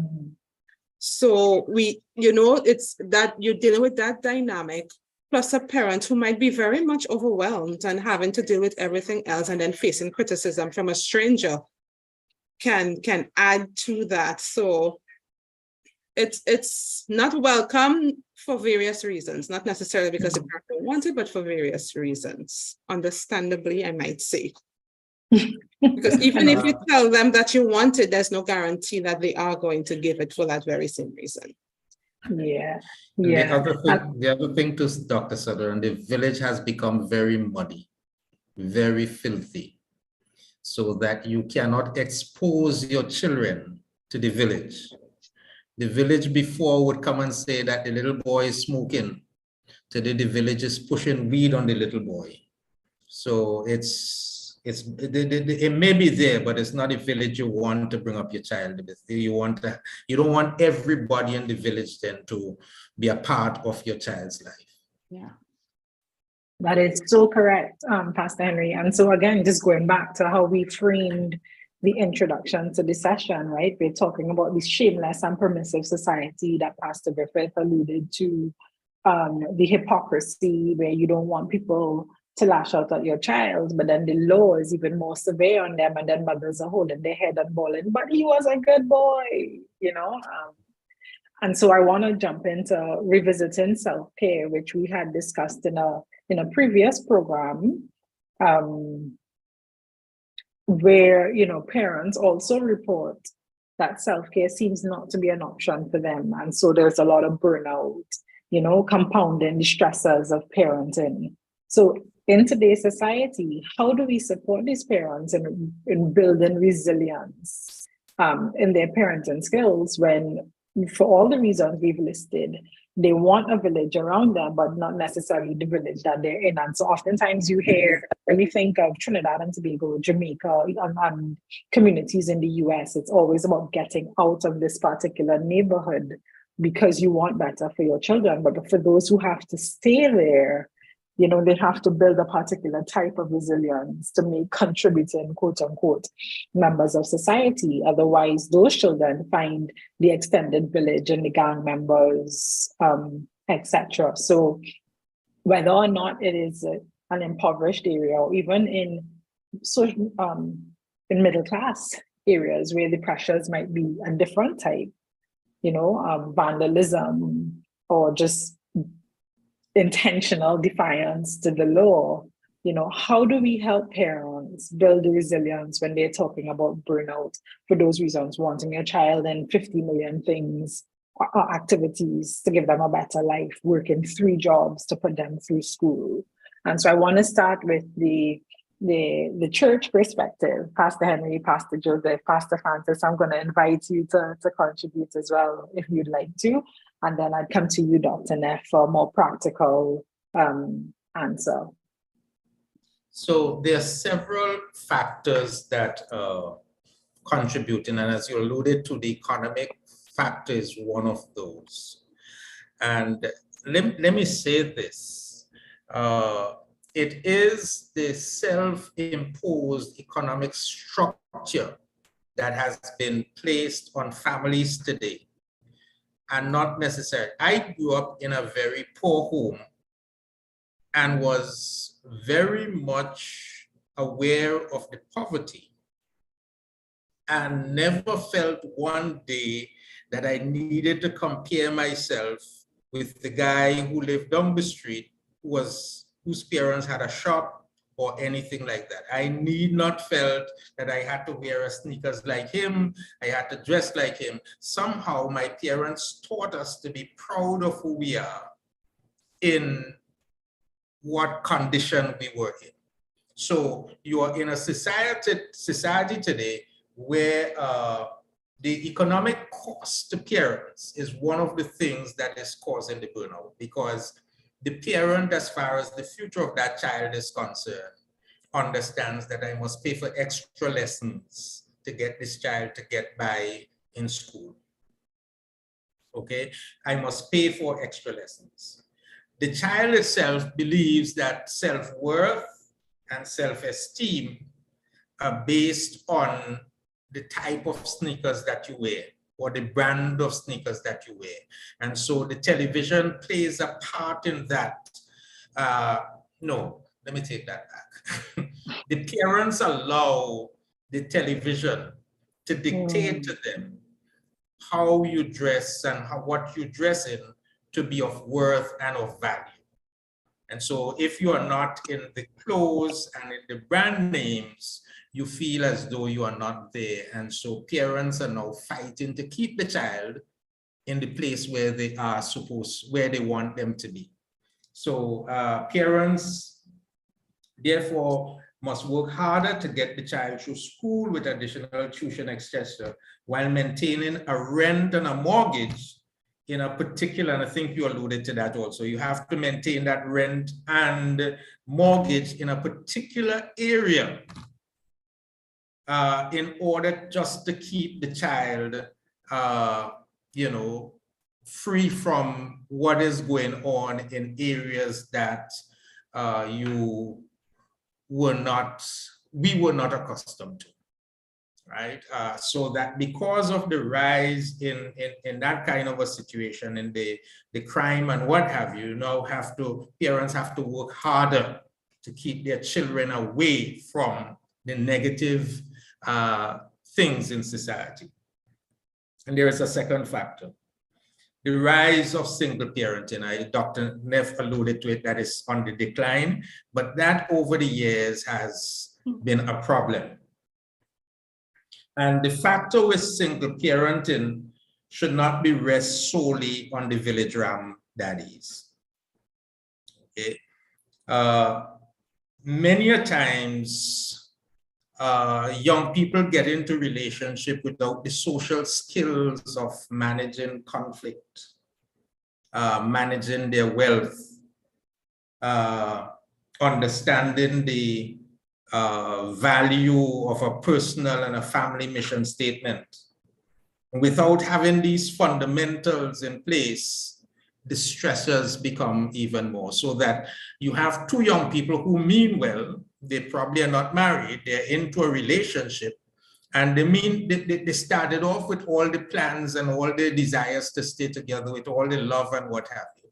So it's that you're dealing with that dynamic, plus a parent who might be very much overwhelmed and having to deal with everything else, and then facing criticism from a stranger can add to that. So it's not welcome for various reasons, not necessarily because the parent don't want it, but for various reasons. Understandably, I might say. Because even if you tell them that you want it, there's no guarantee that they are going to give it for that very same reason. Yeah. The other thing to Dr. Sutherland, the village has become very muddy, very filthy, so that you cannot expose your children to the village. The village before would come and say that the little boy is smoking. Today the village is pushing weed on the little boy. So it may be there, but it's not a village you want to bring up your child with. You don't want everybody in the village then to be a part of your child's life. Yeah. That is so correct, Pastor Henry. And so again, just going back to how we framed the introduction to the session, right? We're talking about this shameless and permissive society that Pastor Griffith alluded to, the hypocrisy where you don't want people to lash out at your child, but then the law is even more severe on them, and then mothers are holding their head and bawling, but he was a good boy, you know? And so I want to jump into revisiting self-care, which we had discussed in a previous program, where, you know, parents also report that self-care seems not to be an option for them. And so there's a lot of burnout, you know, compounding the stressors of parenting. So in today's society, how do we support these parents in building resilience in their parenting skills when, for all the reasons we've listed, they want a village around them, but not necessarily the village that they're in? And so oftentimes you hear, when we think of Trinidad and Tobago, Jamaica, and communities in the US, it's always about getting out of this particular neighborhood because you want better for your children. But for those who have to stay there, you know, they have to build a particular type of resilience to make contributing, quote unquote, members of society. Otherwise, those children find the extended village and the gang members, etc. So whether or not it is an impoverished area, or even in middle class areas where the pressures might be a different type, you know, vandalism or just intentional defiance to the law, you know, how do we help parents build the resilience when they're talking about burnout for those reasons, wanting a child and 50 million things, activities to give them a better life, working 3 jobs to put them through school? And so I want to start with the church perspective. Pastor Henry, Pastor Joseph, Pastor Francis, I'm going to invite you to contribute as well if you'd like to. And then I'd come to you, Dr. Neff, for a more practical answer. So there are several factors that contribute, and as you alluded to, the economic factor is one of those. And let me say this. It is the self-imposed economic structure that has been placed on families today and not necessary. I grew up in a very poor home and was very much aware of the poverty and never felt one day that I needed to compare myself with the guy who lived down the street whose parents had a shop or anything like that. I need not felt that I had to wear a sneakers like him, I had to dress like him. Somehow my parents taught us to be proud of who we are in what condition we were in. So you are in a society today where the economic cost to parents is one of the things that is causing the burnout, because the parent, as far as the future of that child is concerned, understands that I must pay for extra lessons to get this child to get by in school. Okay, I must pay for extra lessons. The child itself believes that self-worth and self-esteem are based on the type of sneakers that you wear or the brand of sneakers that you wear. And so the television plays a part in that. No, let me take that back. The parents allow the television to dictate to them how you dress and what you dress in to be of worth and of value. And so if you are not in the clothes and in the brand names, you feel as though you are not there. And so parents are now fighting to keep the child in the place where they are where they want them to be. So parents, therefore, must work harder to get the child through school with additional tuition, etc., while maintaining a rent and a mortgage in a particular, and I think you alluded to that also, you have to maintain that rent and mortgage in a particular area in order just to keep the child, you know, free from what is going on in areas that we were not accustomed to, right? So that because of the rise in that kind of a situation, in the crime and what have you, now parents have to work harder to keep their children away from the negative things in society. And there is a second factor. The rise of single parenting, Dr. Neff alluded to it, that is on the decline, but that over the years has been a problem. And the factor with single parenting should not be rest solely on the village ram daddies. Okay. Many a times, young people get into relationship without the social skills of managing conflict, managing their wealth, understanding the value of a personal and a family mission statement. Without having these fundamentals in place, the stressors become even more, so that you have two young people who mean well, they probably are not married, they're into a relationship, and they started off with all the plans and all the desires to stay together, with all the love and what have you,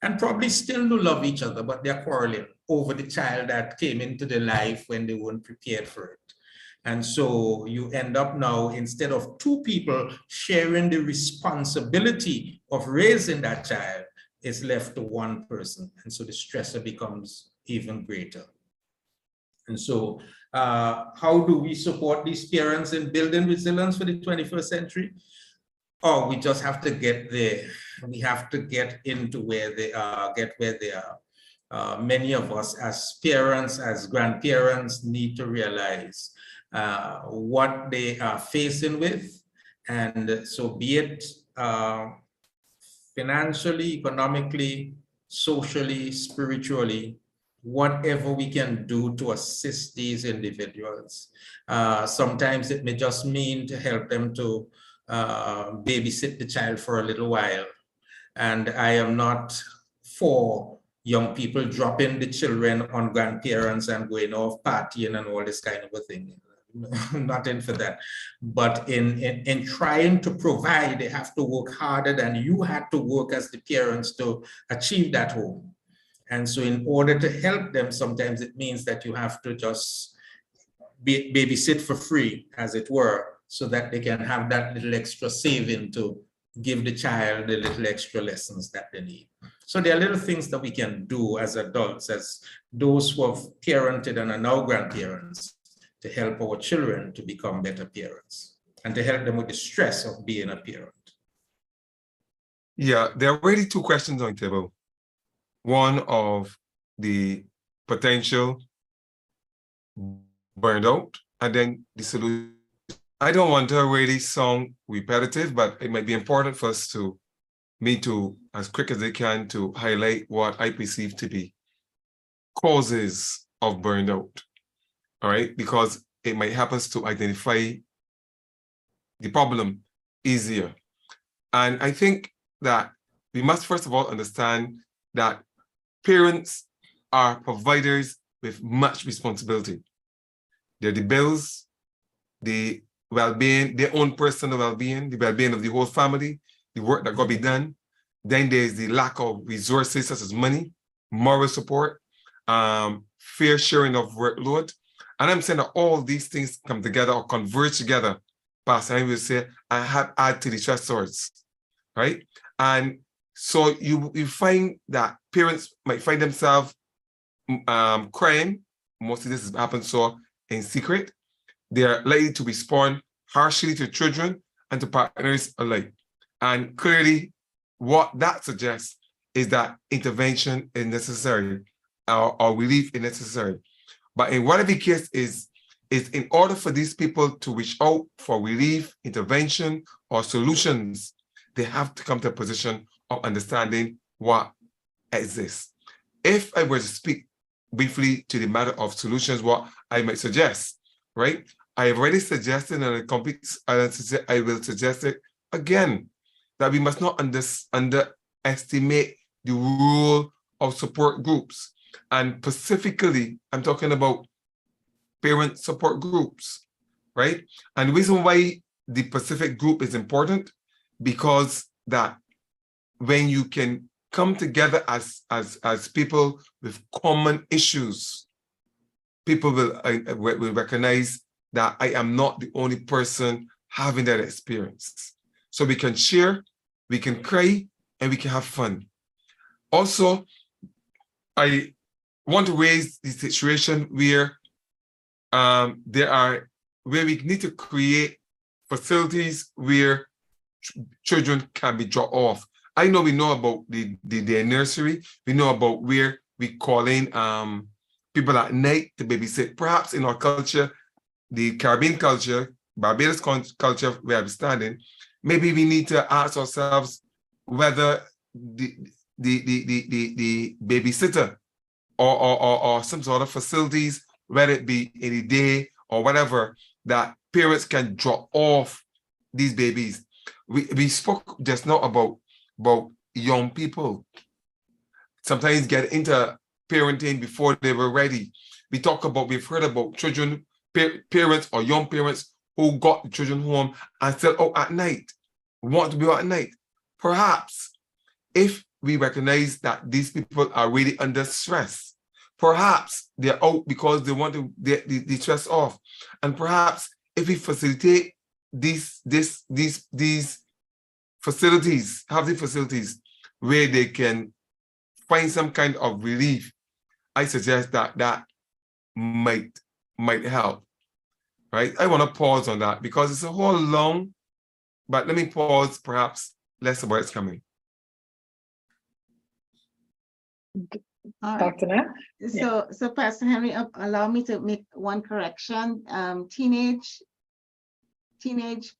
and probably still do love each other, but they're quarreling over the child that came into their life when they weren't prepared for it. And so you end up now, instead of two people sharing the responsibility of raising that child, it's left to one person. And so the stressor becomes even greater. And so how do we support these parents in building resilience for the 21st century? Oh, we just have to get there. We have to get into where they are, get where they are. Many of us as parents, as grandparents, need to realize what they are facing with. And so be it financially, economically, socially, spiritually, whatever we can do to assist these individuals. Sometimes it may just mean to help them to babysit the child for a little while. And I am not for young people dropping the children on grandparents and going off partying and all this kind of a thing. not in for that. But in trying to provide, they have to work harder than you had to work as the parents to achieve that home. And so in order to help them, sometimes it means that you have to just babysit for free, as it were, so that they can have that little extra saving to give the child the little extra lessons that they need. So there are little things that we can do as adults, as those who have parented and are now grandparents, to help our children to become better parents and to help them with the stress of being a parent. Yeah, there are already two questions on the table. One of the potential burnout, and then the solution. I don't want to really sound repetitive, but it might be important for us to, as quick as they can, to highlight what I perceive to be causes of burnout, all right? Because it might help us to identify the problem easier. And I think that we must first of all understand that parents are providers with much responsibility. They're the bills, the well-being, their own personal well-being, the well-being of the whole family, the work that got to be done. Then there's the lack of resources such as money, moral support, fair sharing of workload. And I'm saying that all these things come together or converge together, Pastor, I will say, and have add to the stressors, right? And so you find that parents might find themselves crying. Mostly this happens so in secret. They are likely to respond harshly to children and to partners alike. And clearly, what that suggests is that intervention is necessary or relief is necessary. But in whatever case is in order for these people to reach out for relief, intervention, or solutions, they have to come to a position of understanding what exists. If I were to speak briefly to the matter of solutions, what I might suggest, right? I have already suggested, and I will suggest it again, that we must not underestimate the role of support groups. And specifically, I'm talking about parent support groups, right? And the reason why the Pacific group is important, because that when you can come together as people with common issues, people will recognize that I am not the only person having that experience. So we can share, we can cry, and we can have fun. Also, I want to raise the situation where where we need to create facilities where children can be dropped off. I know we know about the nursery. We know about where we call in people at night to babysit. Perhaps in our culture, the Caribbean culture, Barbados culture, where I'm standing, maybe we need to ask ourselves whether the babysitter or some sort of facilities, whether it be any day or whatever, that parents can drop off these babies. We spoke just now about young people sometimes get into parenting before they were ready. We've heard about children, parents or young parents who got the children home and still out at night, want to be out at night. Perhaps if we recognize that these people are really under stress, perhaps they're out because they want to the stress off. And perhaps if we facilitate these facilities, housing facilities, where they can find some kind of relief, I suggest that might help, right? I want to pause on that because it's a whole long, but let me pause, perhaps less about it's coming. Dr. Neff? So Pastor Henry, allow me to make one correction. Teenage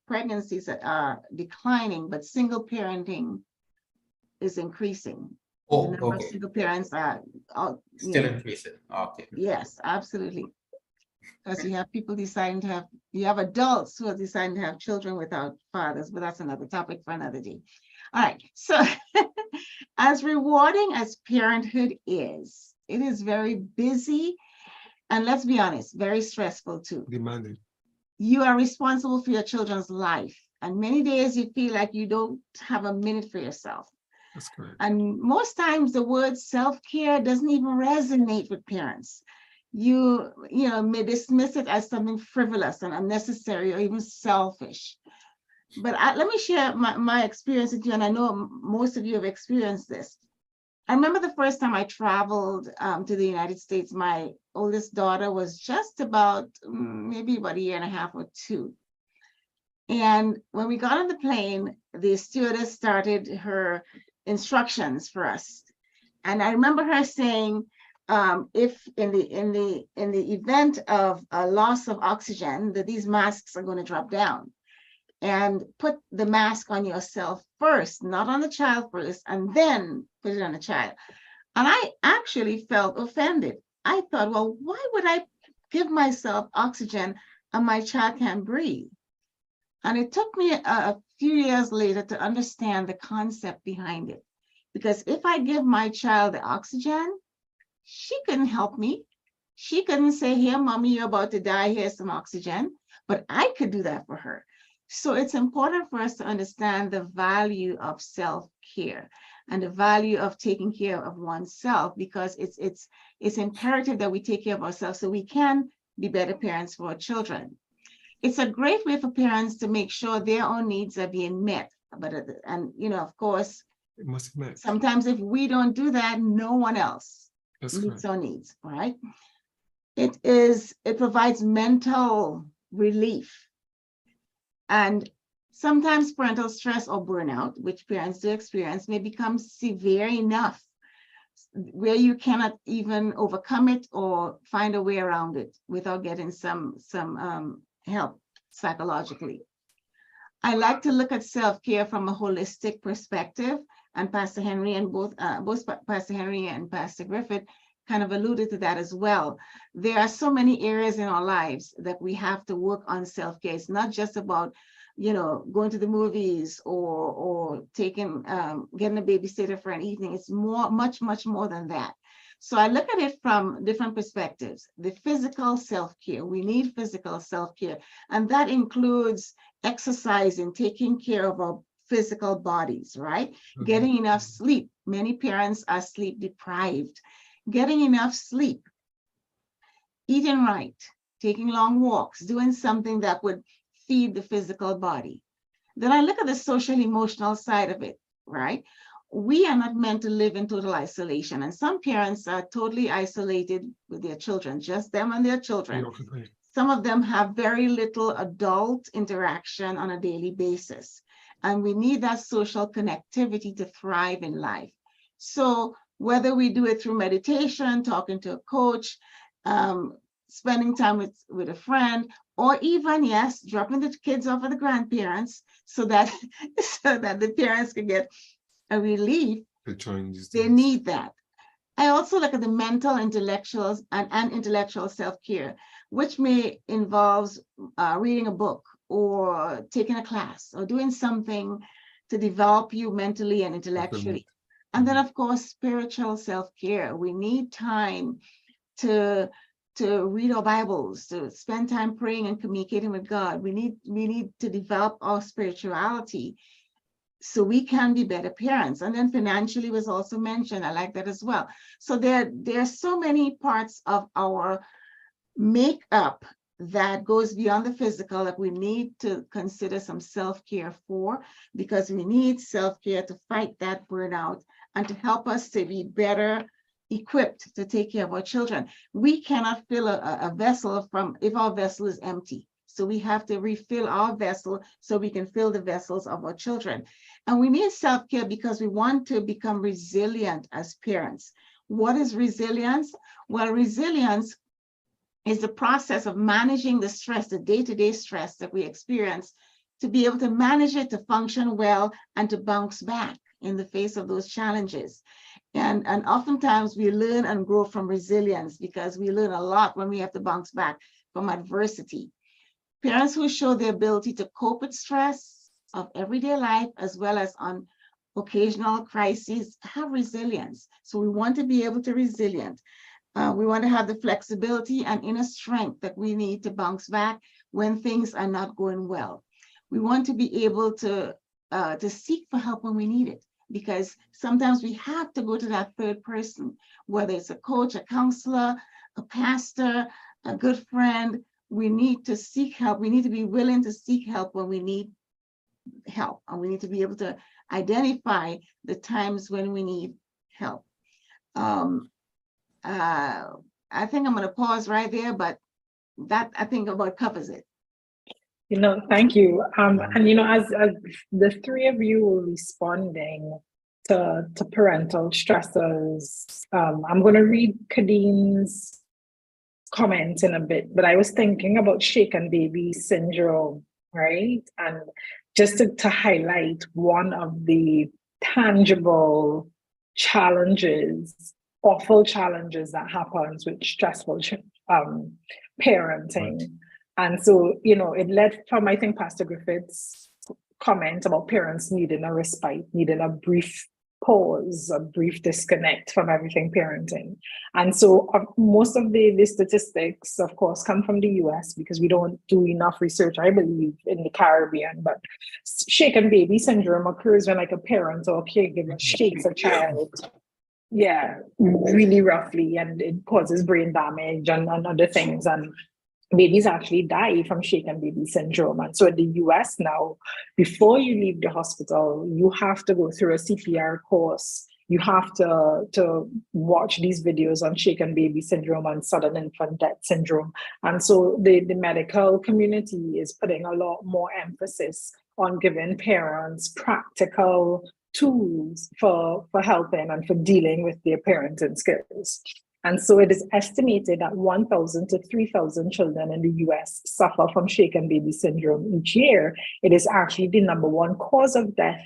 pregnancies are declining, but single parenting is increasing. Oh, the number okay. of single parents are Still increasing. Okay. Yes, absolutely. Because you have people deciding to you have adults who are deciding to have children without fathers, but that's another topic for another day. All right, so as rewarding as parenthood is, it is very busy, and let's be honest, very stressful too. Demanding. you are responsible for your children's life. And many days you feel like you don't have a minute for yourself. That's correct. And most times the word self-care doesn't even resonate with parents. You may dismiss it as something frivolous and unnecessary or even selfish. But let me share my experience with you, and I know most of you have experienced this. I remember the first time I traveled to the United States. My oldest daughter was just about maybe about a year and a half or two. And when we got on the plane, the stewardess started her instructions for us. And I remember her saying, if in the event of a loss of oxygen, that these masks are going to drop down. And put the mask on yourself first, not on the child first, and then put it on the child. And I actually felt offended. I thought, well, why would I give myself oxygen and my child can't breathe? And it took me a few years later to understand the concept behind it. Because if I give my child the oxygen, she couldn't help me. She couldn't say, here, mommy, you're about to die, here's some oxygen. But I could do that for her. So it's important for us to understand the value of self-care and the value of taking care of oneself, because it's imperative that we take care of ourselves so we can be better parents for our children. It's a great way for parents to make sure their own needs are being met. But of course, It must be met. sometimes if we don't do that, no one else That's meets correct. our needs, right? It provides mental relief. And sometimes parental stress or burnout, which parents do experience, may become severe enough where you cannot even overcome it or find a way around it without getting some help psychologically. I like to look at self-care from a holistic perspective, and Pastor Henry and both Pastor Henry and Pastor Griffith kind of alluded to that as well. There are so many areas in our lives that we have to work on self-care. It's not just about, going to the movies or taking, getting a babysitter for an evening. It's much more than that. So I look at it from different perspectives. The physical self-care, we need physical self-care, and that includes exercising, taking care of our physical bodies, right? Getting enough sleep. Many parents are sleep deprived. Getting enough sleep, eating right, taking long walks, doing something that would feed the physical body. Then I look at the social emotional side of it, right? We are not meant to live in total isolation, and some parents are totally isolated with their children, just them and their children. Some of them have very little adult interaction on a daily basis, and we need that social connectivity to thrive in life. So whether we do it through meditation, talking to a coach, spending time with a friend, or even, yes, dropping the kids off at the grandparents so that the parents can get a relief, they need that. I also look at the mental, intellectual, and intellectual self-care, which may involve reading a book or taking a class or doing something to develop you mentally and intellectually. And then, of course, spiritual self-care. We need time to read our Bibles, to spend time praying and communicating with God. We need to develop our spirituality so we can be better parents. And then financially was also mentioned. I like that as well. So there are so many parts of our makeup that goes beyond the physical that we need to consider some self-care for, because we need self-care to fight that burnout and to help us to be better equipped to take care of our children. We cannot fill a vessel if our vessel is empty. So we have to refill our vessel so we can fill the vessels of our children. And we need self-care because we want to become resilient as parents. What is resilience? Well, resilience is the process of managing the stress, the day-to-day stress that we experience, to be able to manage it, to function well, and to bounce back in the face of those challenges. And oftentimes we learn and grow from resilience because we learn a lot when we have to bounce back from adversity. Parents who show the ability to cope with stress of everyday life, as well as on occasional crises, have resilience. So we want to be able to be resilient. We want to have the flexibility and inner strength that we need to bounce back when things are not going well. We want to be able to seek for help when we need it, because sometimes we have to go to that third person, whether it's a coach, a counselor, a pastor, a good friend. We need to seek help. We need to be willing to seek help when we need help, and we need to be able to identify the times when we need help. I think I'm going to pause right there, but that I think about covers it. Thank you. And as the three of you were responding to parental stressors, I'm going to read Kadine's comment in a bit, but I was thinking about shaken baby syndrome, right? And just to highlight one of the tangible challenges, awful challenges that happens with stressful parenting. Right. And so, it led from, I think, Pastor Griffith's comment about parents needing a respite, needing a brief pause, a brief disconnect from everything parenting. And so most of the statistics, of course, come from the US because we don't do enough research, I believe, in the Caribbean. But shaken baby syndrome occurs when like a parent or a caregiver shakes a child, really roughly, and it causes brain damage and other things. And babies actually die from shaken baby syndrome. And so in the US now, before you leave the hospital, you have to go through a CPR course. You have to watch these videos on shaken baby syndrome and sudden infant death syndrome. And so the medical community is putting a lot more emphasis on giving parents practical tools for helping and for dealing with their parenting skills. And so it is estimated that 1,000 to 3,000 children in the US suffer from shaken baby syndrome each year. It is actually the number one cause of death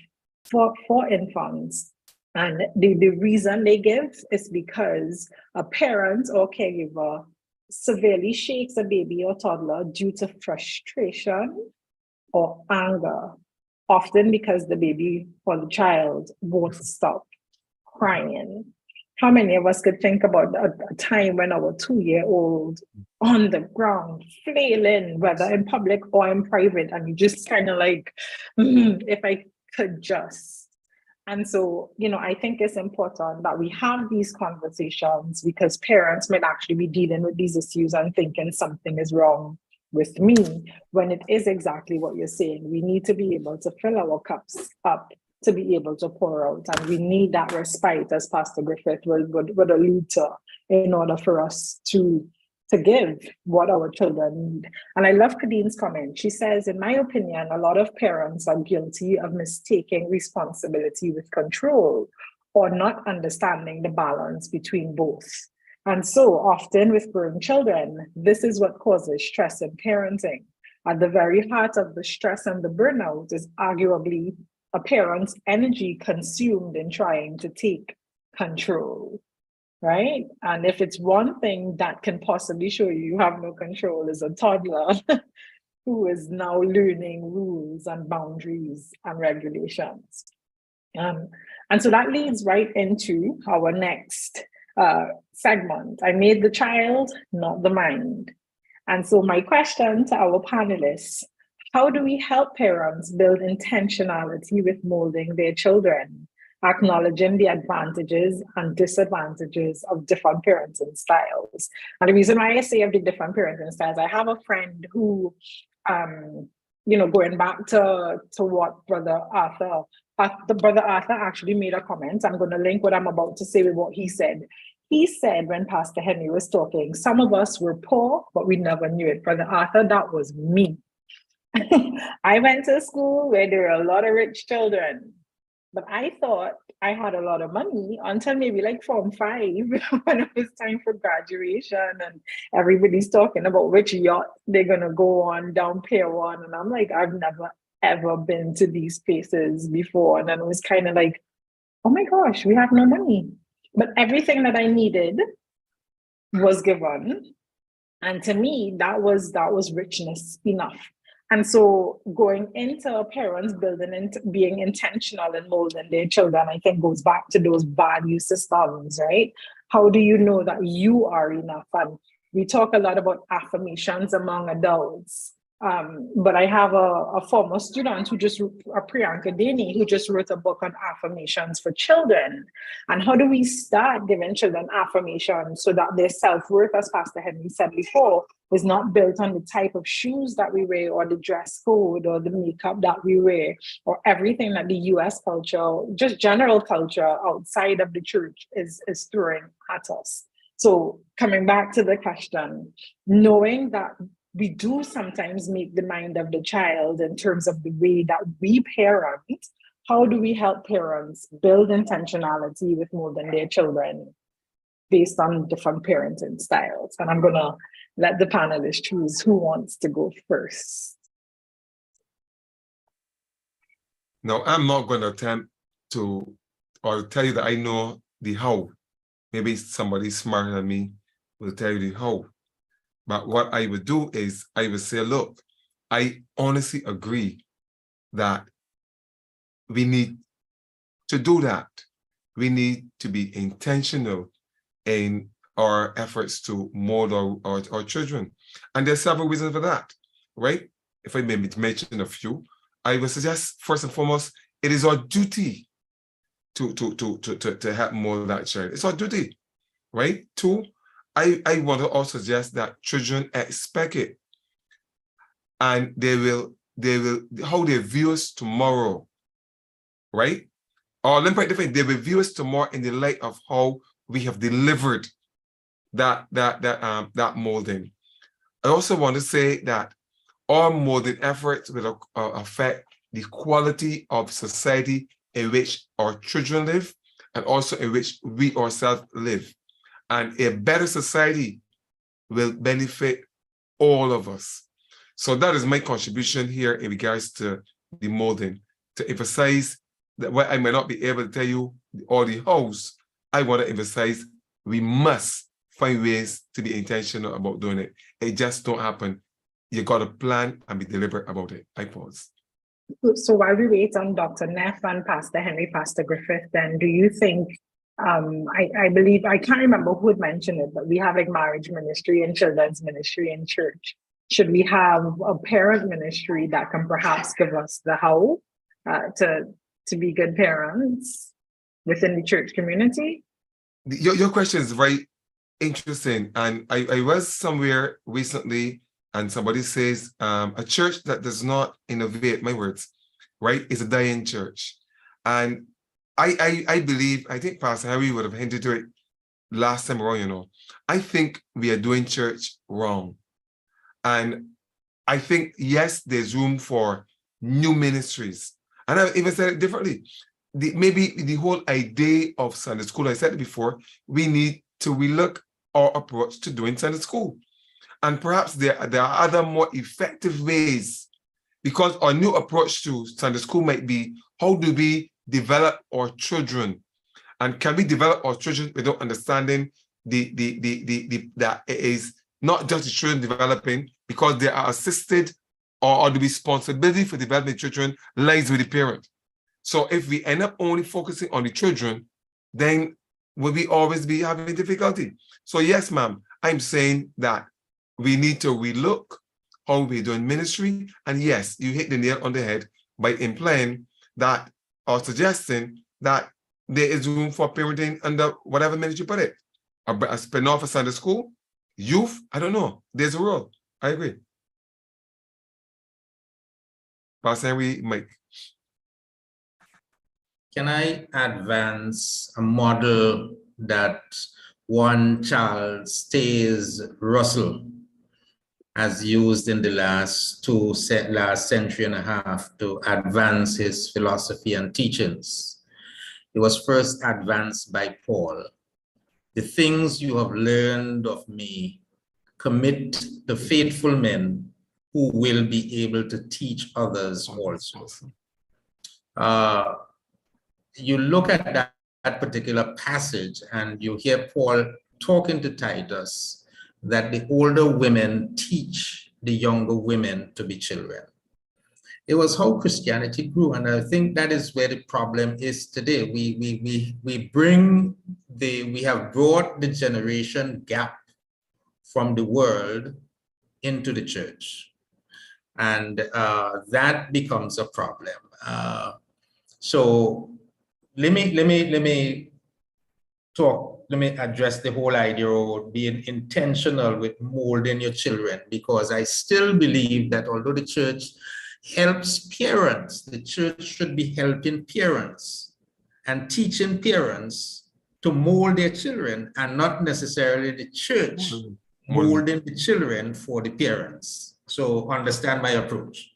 for infants. And the reason they give is because a parent or caregiver severely shakes a baby or toddler due to frustration or anger, often because the baby or the child won't stop crying. How many of us could think about a time when our 2-year-old on the ground, flailing, whether in public or in private, and you just kind of like, if I could just. And so, I think it's important that we have these conversations because parents might actually be dealing with these issues and thinking something is wrong with me, when it is exactly what you're saying. We need to be able to fill our cups up to be able to pour out. And we need that respite, as Pastor Griffith would allude to, in order for us to give what our children need. And I love Kadine's comment. She says, in my opinion, a lot of parents are guilty of mistaking responsibility with control or not understanding the balance between both. And so often with growing children, this is what causes stress in parenting. At the very heart of the stress and the burnout is arguably a parent's energy consumed in trying to take control, right? And if it's one thing that can possibly show you have no control is a toddler who is now learning rules and boundaries and regulations. And so that leads right into our next segment. I made the child, not the mind. And so my question to our panelists: how do we help parents build intentionality with molding their children, acknowledging the advantages and disadvantages of different parenting styles? And the reason why I say of the different parenting styles, I have a friend who, going back to what Brother Arthur actually made a comment. I'm going to link what I'm about to say with what he said. He said when Pastor Henry was talking, some of us were poor, but we never knew it. Brother Arthur, that was me. I went to a school where there were a lot of rich children, but I thought I had a lot of money until maybe like Form 5 when it was time for graduation and everybody's talking about which yacht they're going to go on down Pier 1. And I'm like, I've never, ever been to these places before. And then it was kind of like, oh my gosh, we have no money. But everything that I needed was given. And to me, that was richness enough. And so going into parents building and being intentional and molding their children, I think goes back to those value systems, right? How do you know that you are enough? And we talk a lot about affirmations among adults. But I have a former student who Priyanka Deni, who just wrote a book on affirmations for children. And how do we start giving children affirmations so that their self-worth, as Pastor Henry said before, is not built on the type of shoes that we wear or the dress code or the makeup that we wear or everything that the US culture, just general culture outside of the church is throwing at us. So coming back to the question, knowing that we do sometimes meet the mind of the child in terms of the way that we parent, how do we help parents build intentionality with molding their children based on different parenting styles? And I'm gonna let the panelists choose who wants to go first. No, I'm not going to attempt to or tell you that I know the how. Maybe somebody smarter than me will tell you the how. But what I would do is I would say, look, I honestly agree that we need to do that. We need to be intentional in our efforts to mold our children. And there's several reasons for that, right? If I may mention a few, I would suggest, first and foremost, it is our duty to help mold that child. It's our duty, right? Two, I want to also suggest that children expect it, and they will how they view us tomorrow, right? Or let me put it differently, they will view us tomorrow in the light of how we have delivered that molding. I also want to say that our molding efforts will affect the quality of society in which our children live and also in which we ourselves live. And a better society will benefit all of us. So that is my contribution here in regards to the molding, to emphasize that what I may not be able to tell you all the hows, I want to emphasize we must find ways to be intentional about doing it. It just don't happen. You got to plan and be deliberate about it. I pause. So while we wait on Dr. Neff and Pastor Henry, Pastor Griffith, then do you think, I believe, I can't remember who had mentioned it, but we have like marriage ministry and children's ministry in church. Should we have a parent ministry that can perhaps give us the how to be good parents within the church community? Your question is very interesting. And I was somewhere recently and somebody says a church that does not innovate, my words, right, is a dying church. And I believe, I think Pastor Harry would have hinted to it last time around, I think we are doing church wrong. And I think, yes, there's room for new ministries. And I even said it differently. Maybe the whole idea of Sunday school, I said it before, we need to relook our approach to doing Sunday school. And perhaps there are other more effective ways, because our new approach to Sunday school might be, how do we develop our children? And can we develop our children without understanding that it is not just the children developing, because they are assisted, or the responsibility for developing children lies with the parent. So if we end up only focusing on the children, then will we always be having difficulty? So yes, ma'am, I'm saying that we need to relook how we're doing ministry. And yes, you hit the nail on the head by implying that or suggesting that there is room for parenting under whatever ministry you put it. A spin-off of Sunday school, youth, I don't know. There's a role. I agree. Pastor Henry, Mike. Can I advance a model that one Charles Taze Russell has used in the last century and a half to advance his philosophy and teachings? It was first advanced by Paul. The things you have learned of me, commit to faithful men who will be able to teach others also. You look at that particular passage and you hear Paul talking to Titus that the older women teach the younger women to be children. It was how Christianity grew. And I think that is where the problem is today. We have brought the generation gap from the world into the church. And that becomes a problem. So let me address the whole idea of being intentional with molding your children, because I still believe that although the church helps parents, the church should be helping parents and teaching parents to mold their children, and not necessarily the church molding the children for the parents. So understand my approach.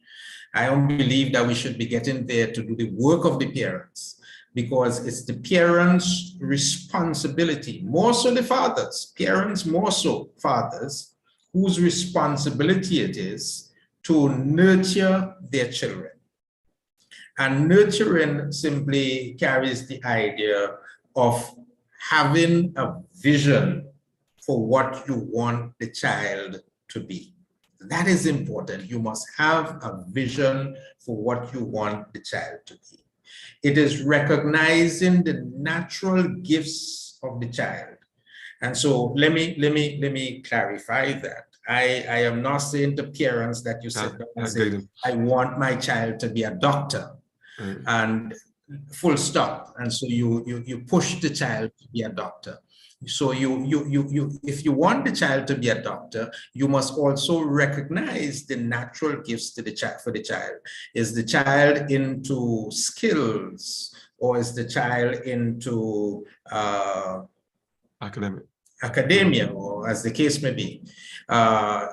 I don't believe that we should be getting there to do the work of the parents, because it's the parents' responsibility, more so the fathers, parents more so fathers, whose responsibility it is to nurture their children. And nurturing simply carries the idea of having a vision for what you want the child to be. That is important. You must have a vision for what you want the child to be. It is recognizing the natural gifts of the child. And so let me clarify that. I am not saying to parents that you said, I want my child to be a doctor, and full stop. And so you push the child to be a doctor. So if you want the child to be a doctor, you must also recognize the natural gifts to the child. For the child, is the child into skills, or is the child into academia, or as the case may be?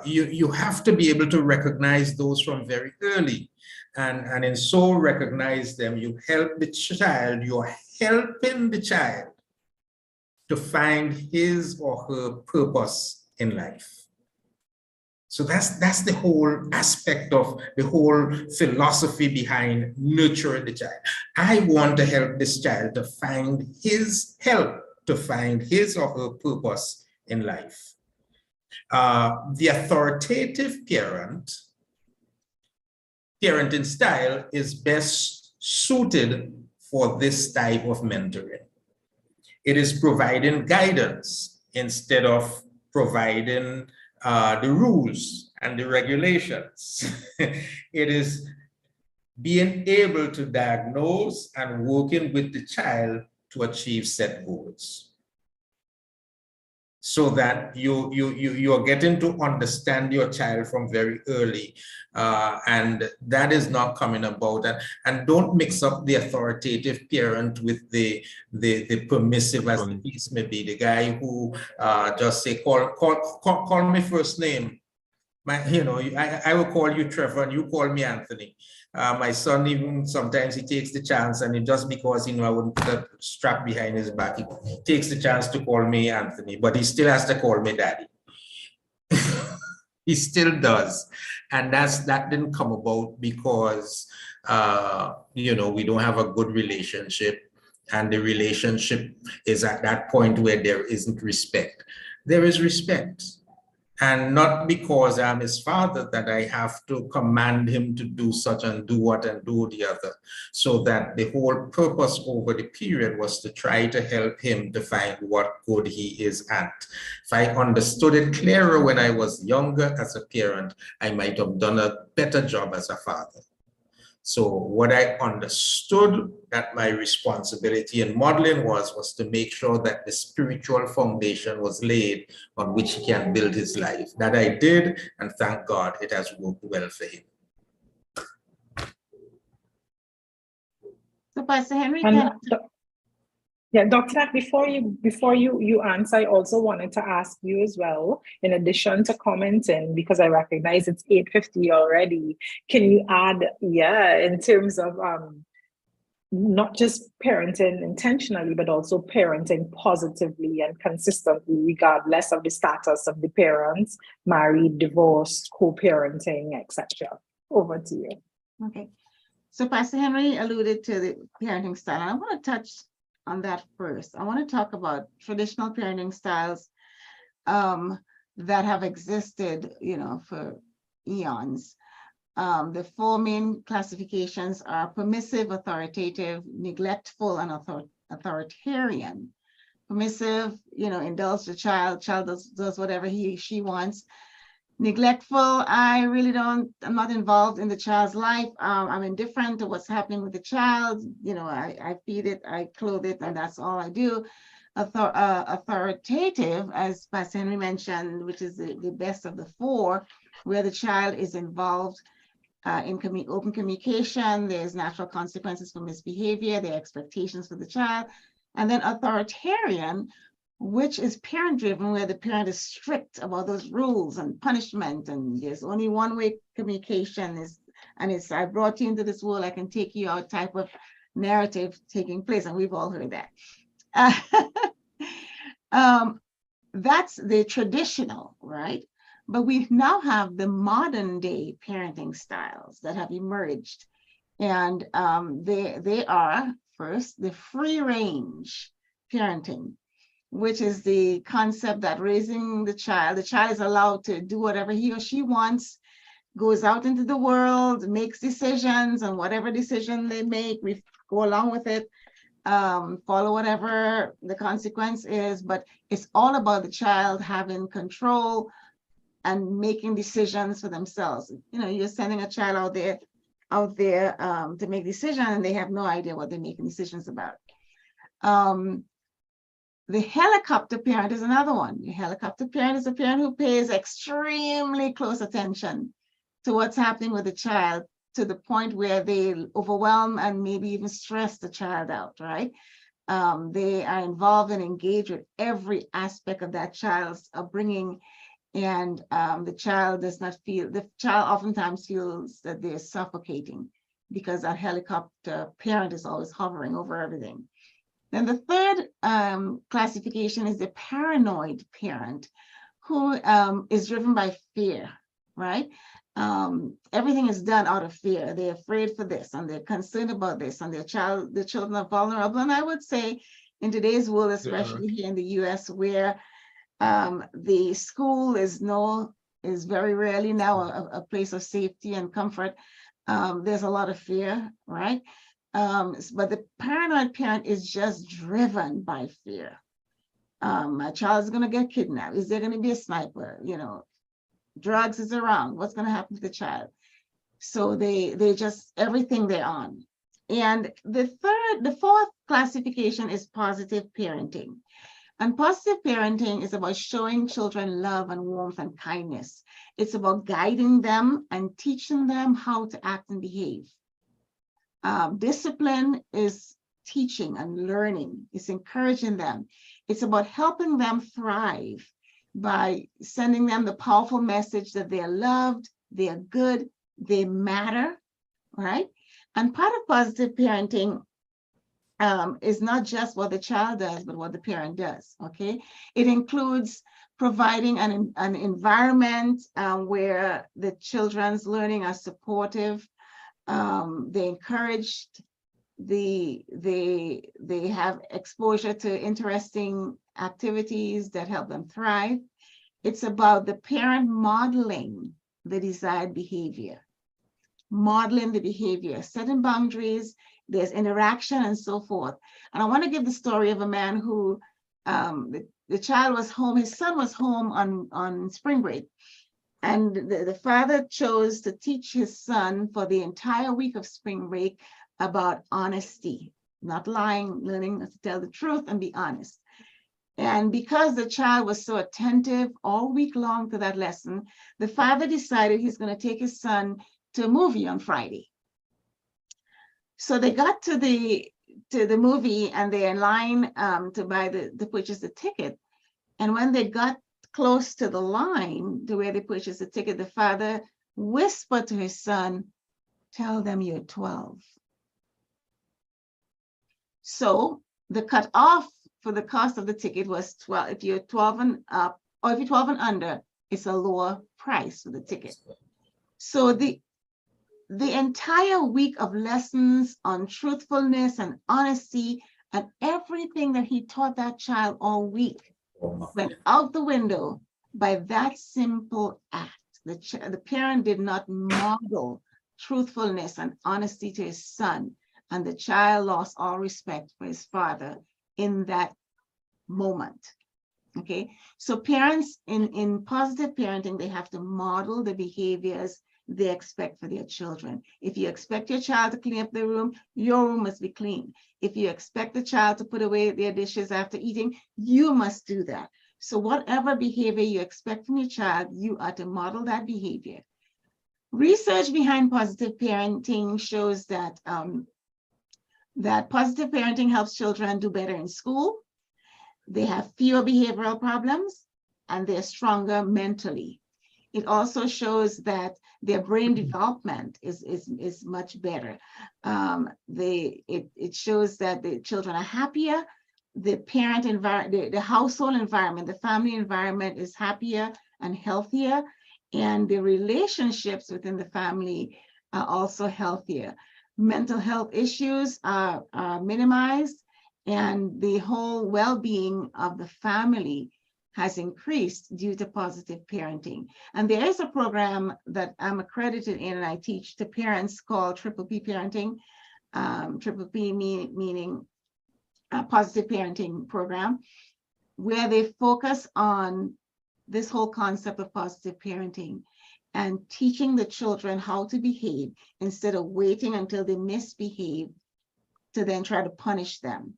You have to be able to recognize those from very early, and in so recognize them, you help the child. You're helping the child to find his or her purpose in life. So that's the whole aspect of the whole philosophy behind nurturing the child. I want to help this child to find his or her purpose in life. The authoritative parenting style is best suited for this type of mentoring. It is providing guidance instead of providing the rules and the regulations. It is being able to diagnose and working with the child to achieve set goals, so that you are getting to understand your child from very early, and that is not coming about. And don't mix up the authoritative parent with the permissive, as the case may be, the guy who just say call me first name. I will call you Trevor and you call me Anthony. My son, even sometimes he takes the chance, and just because I wouldn't put a strap behind his back, he takes the chance to call me Anthony, but he still has to call me daddy. He still does. And that didn't come about because we don't have a good relationship, and the relationship is at that point where there isn't respect. There is respect. And not because I'm his father that I have to command him to do such and do what and do the other. So that the whole purpose over the period was to try to help him to find what good he is at. If I understood it clearer when I was younger as a parent, I might have done a better job as a father. So what I understood that my responsibility in modeling was to make sure that the spiritual foundation was laid on which he can build his life. That I did, and thank God it has worked well for him. So Pastor Henry, yeah, Dr. Before you answer, I also wanted to ask you as well, in addition to commenting, because I recognize it's 8:50 already, can you add, in terms of not just parenting intentionally, but also parenting positively and consistently, regardless of the status of the parents, married, divorced, co-parenting, etc. Over to you. Okay. So Pastor Henry alluded to the parenting style, and I want to touch on that first. I want to talk about traditional parenting styles that have existed, for eons. The four main classifications are permissive, authoritative, neglectful, and authoritarian. Permissive, indulge the child does whatever she wants. Neglectful, I'm not involved in the child's life. I'm indifferent to what's happening with the child. I feed it, I clothe it, and that's all I do. Authoritative, as Pastor Henry mentioned, which is the best of the four, where the child is involved in open communication. There's natural consequences for misbehavior, there are expectations for the child. And then authoritarian, which is parent-driven, where the parent is strict about those rules and punishment, and there's only one-way communication, and it's I brought you into this world, I can take you out type of narrative taking place, and we've all heard that. That's the traditional, right? But we now have the modern day parenting styles that have emerged, and they are first the free range parenting, which is the concept that raising the child is allowed to do whatever he or she wants, goes out into the world, makes decisions, and whatever decision they make, we go along with it, follow whatever the consequence is, but it's all about the child having control and making decisions for themselves. You're sending a child out there to make decisions, and they have no idea what they're making decisions about. The helicopter parent is another one. The helicopter parent is a parent who pays extremely close attention to what's happening with the child, to the point where they overwhelm and maybe even stress the child out, right? They are involved and engaged with every aspect of that child's upbringing, and the child oftentimes feels that they're suffocating because that helicopter parent is always hovering over everything. Then the third classification is the paranoid parent, who is driven by fear, right? Everything is done out of fear. They're afraid for this, and they're concerned about this, and the children are vulnerable. And I would say in today's world, especially here in the US, where the school is very rarely now a place of safety and comfort, there's a lot of fear, right? But the paranoid parent is just driven by fear. My child is going to get kidnapped. Is there going to be a sniper? Drugs is around. What's going to happen to the child? So they just, everything they're on. And the fourth classification is positive parenting. And positive parenting is about showing children love and warmth and kindness. It's about guiding them and teaching them how to act and behave. Discipline is teaching and learning. It's encouraging them. It's about helping them thrive by sending them the powerful message that they're loved, they're good, they matter, right? And part of positive parenting is not just what the child does, but what the parent does, okay? It includes providing an environment where the children's learning are supportive, they're encouraged, they have exposure to interesting activities that help them thrive. It's about the parent modeling the desired behavior, modeling the behavior, setting boundaries, there's interaction and so forth. And I want to give the story of a man who, the child was home, his son was home on spring break. And the father chose to teach his son for the entire week of spring break about honesty, not lying, learning to tell the truth and be honest. And because the child was so attentive all week long to that lesson, the father decided he's going to take his son to a movie on Friday. So they got to the movie, and they're in line to purchase the ticket. And when they got close to the line to where they purchased the ticket, the father whispered to his son, "Tell them you're 12." So the cutoff for the cost of the ticket was 12. If you're 12 and up, or if you're 12 and under, it's a lower price for the ticket. So the entire week of lessons on truthfulness and honesty and everything that he taught that child all week went out the window by that simple act. the parent did not model truthfulness and honesty to his son, and the child lost all respect for his father in that moment. Okay, so parents in positive parenting, they have to model the behaviors they expect for their children. If you expect your child to clean up the room, your room must be clean. If you expect the child to put away their dishes after eating, you must do that. So whatever behavior you expect from your child, you are to model that behavior. Research behind positive parenting shows that that positive parenting helps children do better in school. They have fewer behavioral problems, and they're stronger mentally. It also shows that their brain development is much better. It shows that the children are happier. The parent environment, the household environment, the family environment is happier and healthier, and the relationships within the family are also healthier. Mental health issues are minimized, and the whole well-being of the family has increased due to positive parenting. And there is a program that I'm accredited in and I teach to parents called Triple P Parenting. Triple P meaning positive parenting program, where they focus on this whole concept of positive parenting and teaching the children how to behave instead of waiting until they misbehave to then try to punish them.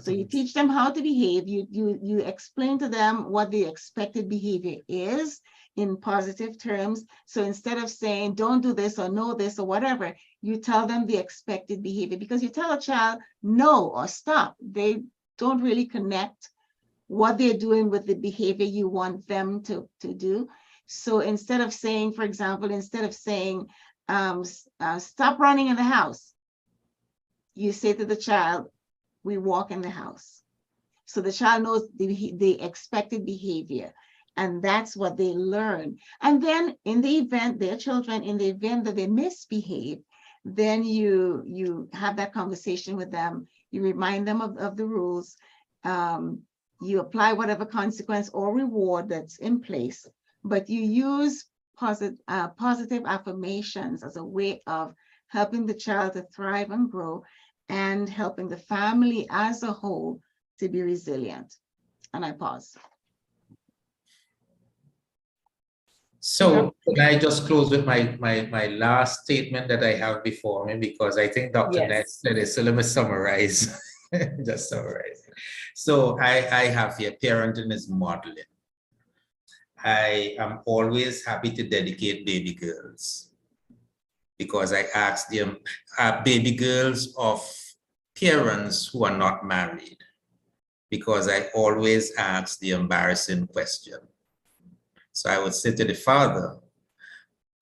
So you teach them how to behave, you explain to them what the expected behavior is in positive terms. So instead of saying, don't do this or no this or whatever, you tell them the expected behavior, because you tell a child no or stop, they don't really connect what they're doing with the behavior you want them to do. So instead of saying, for example, instead of saying, stop running in the house, you say to the child, we walk in the house. So the child knows the expected behavior, and that's what they learn. And then in the event, their children, in the event that they misbehave, then you have that conversation with them. You remind them of the rules. You apply whatever consequence or reward that's in place, but you use positive affirmations as a way of helping the child to thrive and grow, and helping the family as a whole to be resilient. And I pause. So can I just close with my last statement that I have before me, because I think Dr. Ness said it, so let me summarize. Just summarize. So I have here, parenting is modeling. I am always happy to dedicate baby girls, because I ask them, baby girls of parents who are not married, because I always ask the embarrassing question. So I would say to the father,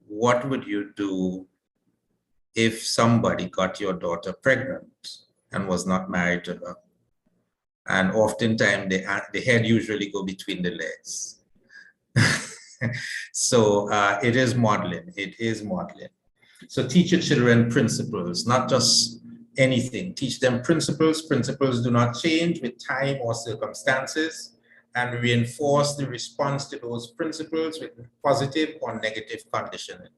what would you do if somebody got your daughter pregnant and was not married to her? And oftentimes the head usually go between the legs. So it is modeling, it is modeling. So teach your children principles, not just anything. Teach them principles. Principles do not change with time or circumstances, and reinforce the response to those principles with positive or negative conditioning.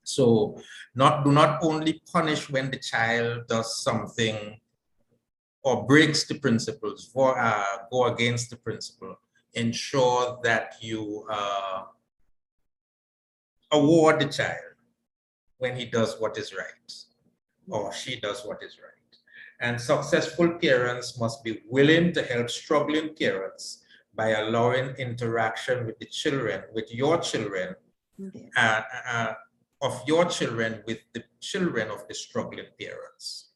So do not only punish when the child does something or breaks the principles, or go against the principle. Ensure that you award the child when he does what is right, or she does what is right. And successful parents must be willing to help struggling parents by allowing interaction with the children, with your children, of your children with the children of the struggling parents.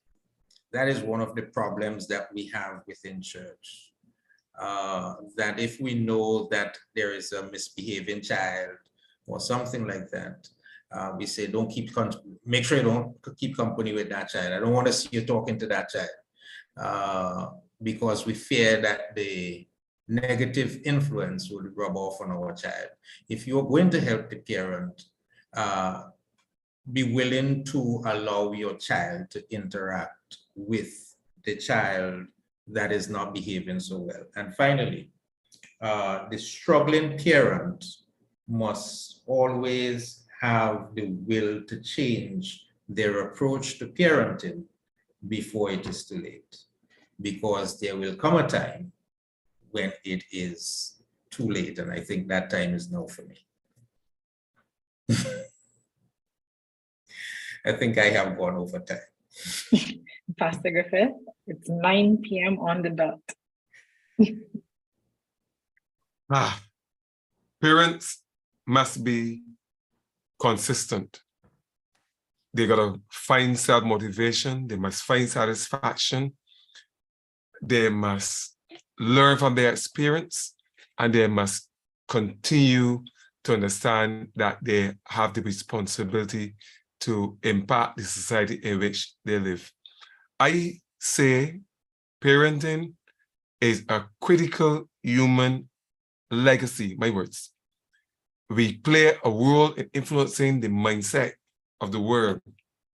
That is one of the problems that we have within church. That if we know that there is a misbehaving child or something like that, we say, make sure you don't keep company with that child. I don't want to see you talking to that child, because we fear that the negative influence would rub off on our child. If you're going to help the parent, be willing to allow your child to interact with the child that is not behaving so well. And finally, the struggling parent must always have the will to change their approach to parenting before it is too late, because there will come a time when it is too late, and I think that time is now for me. I think I have gone over time. Pastor Griffith, it's 9 p.m. on the dot. Parents must be consistent. They gotta find self-motivation. They must find satisfaction. They must learn from their experience, and they must continue to understand that they have the responsibility to impact the society in which they live. I say parenting is a critical human legacy, my words. We play a role in influencing the mindset of the world,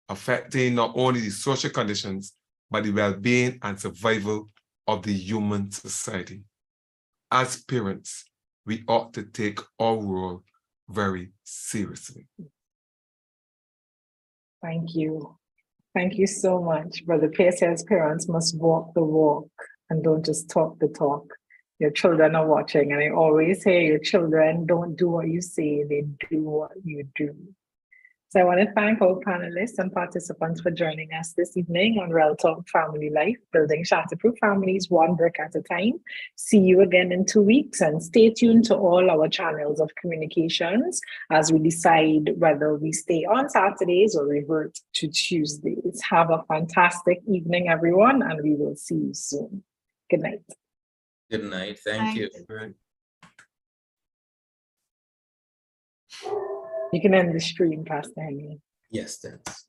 affecting not only the social conditions, but the well-being and survival of the human society. As parents, we ought to take our role very seriously. Thank you. Thank you so much. Brother Pierce says parents must walk the walk and don't just talk the talk. Your children are watching, and I always say your children don't do what you say, they do what you do. So I want to thank all panelists and participants for joining us this evening on Real Talk Family Life, building shatterproof families one brick at a time. See you again in 2 weeks, and stay tuned to all our channels of communications as we decide whether we stay on Saturdays or revert to Tuesdays. Have a fantastic evening, everyone, and we will see you soon. Good night. Good night. Thank you. You can end the stream, Pastor Henry. Yes, thanks.